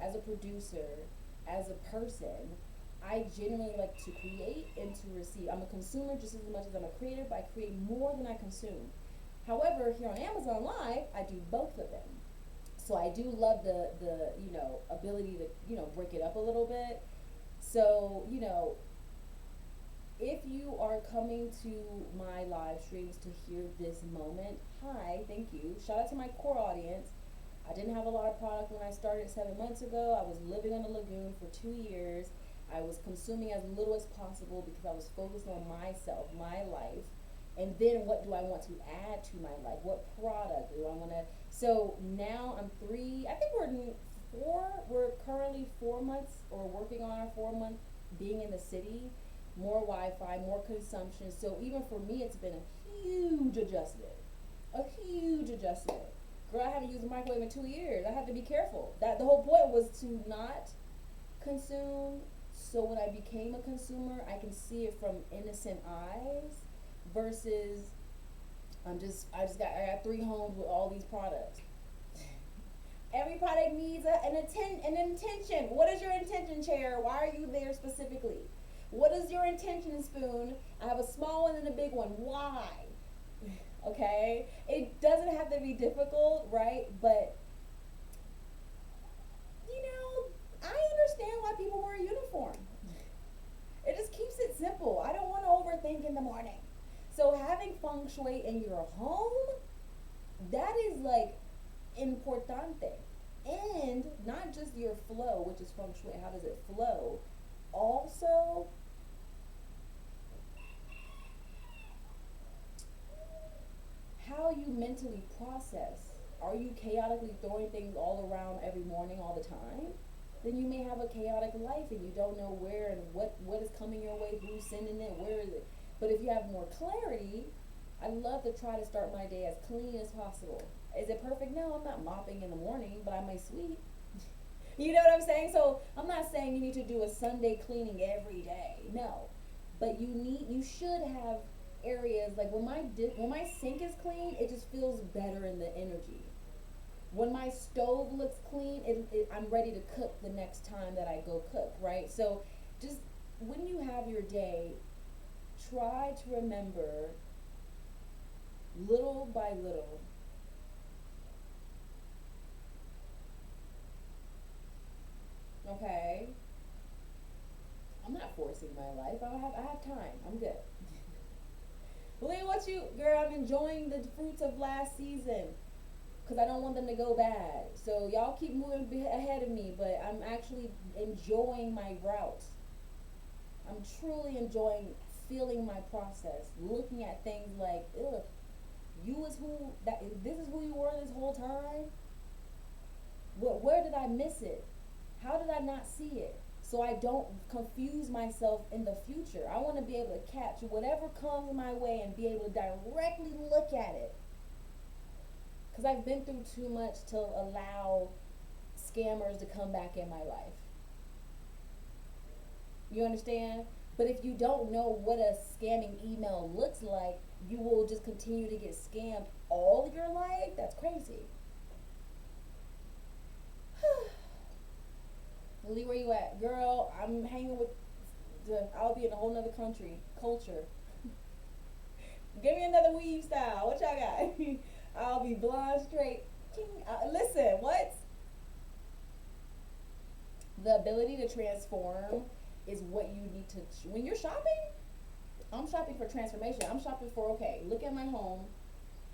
as a producer, as a person, I genuinely like to create and to receive. I'm a consumer just as much as I'm a creator, but I create more than I consume. However, here on Amazon Live, I do both of them. So I do love the ability to, break it up a little bit. So, if you are coming to my live streams to hear this moment, hi, thank you. Shout out to my core audience. I didn't have a lot of product when I started 7 months ago. I was living on the lagoon for 2 years. I was consuming as little as possible because I was focused on myself, my life. And then what do I want to add to my life? What product do I want to? So now I'm I think we're currently 4 months or working on our 4 month being in the city, more Wi-Fi, more consumption. So even for me, it's been a huge adjustment, Girl, I haven't used a microwave in 2 years. I have to be careful. That the whole point was to not consume. So when I became a consumer, I can see it from innocent eyes versus I got 3 homes with all these products. Every product needs an intention. What is your intention, chair? Why are you there specifically? What is your intention, spoon? I have a small one and a big one. Why? Okay? It doesn't have to be difficult, right? But, I understand why people wear a uniform. It just keeps it simple. I don't want to overthink in the morning. So having feng shui in your home, that is like importante. And not just your flow, which is feng shui, how does it flow? Also, how you mentally process. Are you chaotically throwing things all around every morning all the time? Then you may have a chaotic life and you don't know where and what is coming your way, who's sending it, where is it. But if you have more clarity, I love to try to start my day as clean as possible. Is it perfect? No, I'm not mopping in the morning, but I may sweep. You know what I'm saying? So I'm not saying you need to do a Sunday cleaning every day. No. But you should have areas like when my sink is clean, it just feels better in the energy. When my stove looks clean, I'm ready to cook the next time that I go cook, right? So just when you have your day, try to remember little by little. Okay? I'm not forcing my life. I have time. I'm good. Lee, what you, girl? I'm enjoying the fruits of last season because I don't want them to go bad. So y'all keep moving ahead of me, but I'm actually enjoying my route. I'm truly enjoying feeling my process, looking at things like, ugh, you is who that this is who you were this whole time. Where did I miss it? How did I not see it? So I don't confuse myself in the future. I want to be able to catch whatever comes my way and be able to directly look at it. Because I've been through too much to allow scammers to come back in my life. You understand? But if you don't know what a scamming email looks like, you will just continue to get scammed all your life. That's crazy. Lee, where you at? Girl, I'm hanging with I'll be in a whole nother country, culture. Give me another weave style. What y'all got? I'll be blonde, straight. Listen, what? The ability to transform is what you need to, when you're shopping, I'm shopping for transformation. I'm shopping for, okay, look at my home.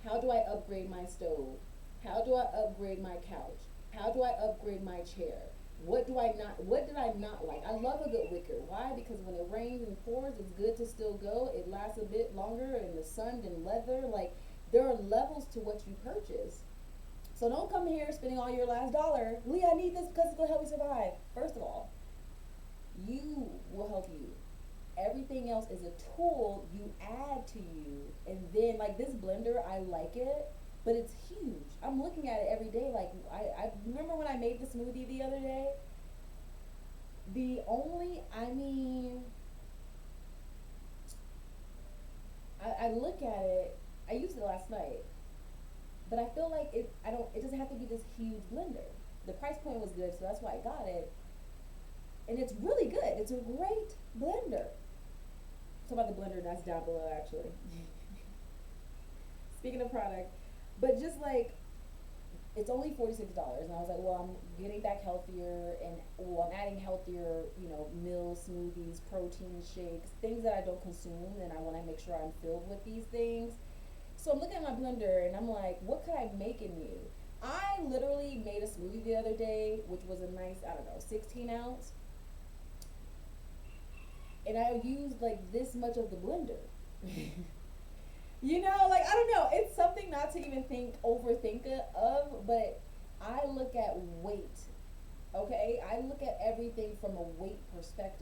How do I upgrade my stove? How do I upgrade my couch? How do I upgrade my chair? What did I not like? I love a good wicker. Why? Because when it rains and pours, it's good to still go. It lasts a bit longer in the sun than leather. Like, there are levels to what you purchase. So don't come here spending all your last dollar. Lee, I need this because it's going to help me survive. First of all, you will help you. Everything else is a tool you add to you. And then, like this blender, I like it, but it's huge. I'm looking at it every day. Like, I remember when I made the smoothie the other day. I look at it. I used it last night, but I feel like it doesn't have to be this huge blender. The price point was good, so that's why I got it. And it's really good. It's a great blender. Talk about the blender, that's down below actually. Speaking of product, but just like, it's only $46, and I was like, well, I'm getting back healthier, and I'm adding healthier, meals, smoothies, protein shakes, things that I don't consume, and I want to make sure I'm filled with these things. So I'm looking at my blender, and I'm like, what could I make it new? I literally made a smoothie the other day, which was a nice, 16 ounce, and I used like this much of the blender. I don't know. It's something not to even overthink it of, but I look at weight. Okay? I look at everything from a weight perspective.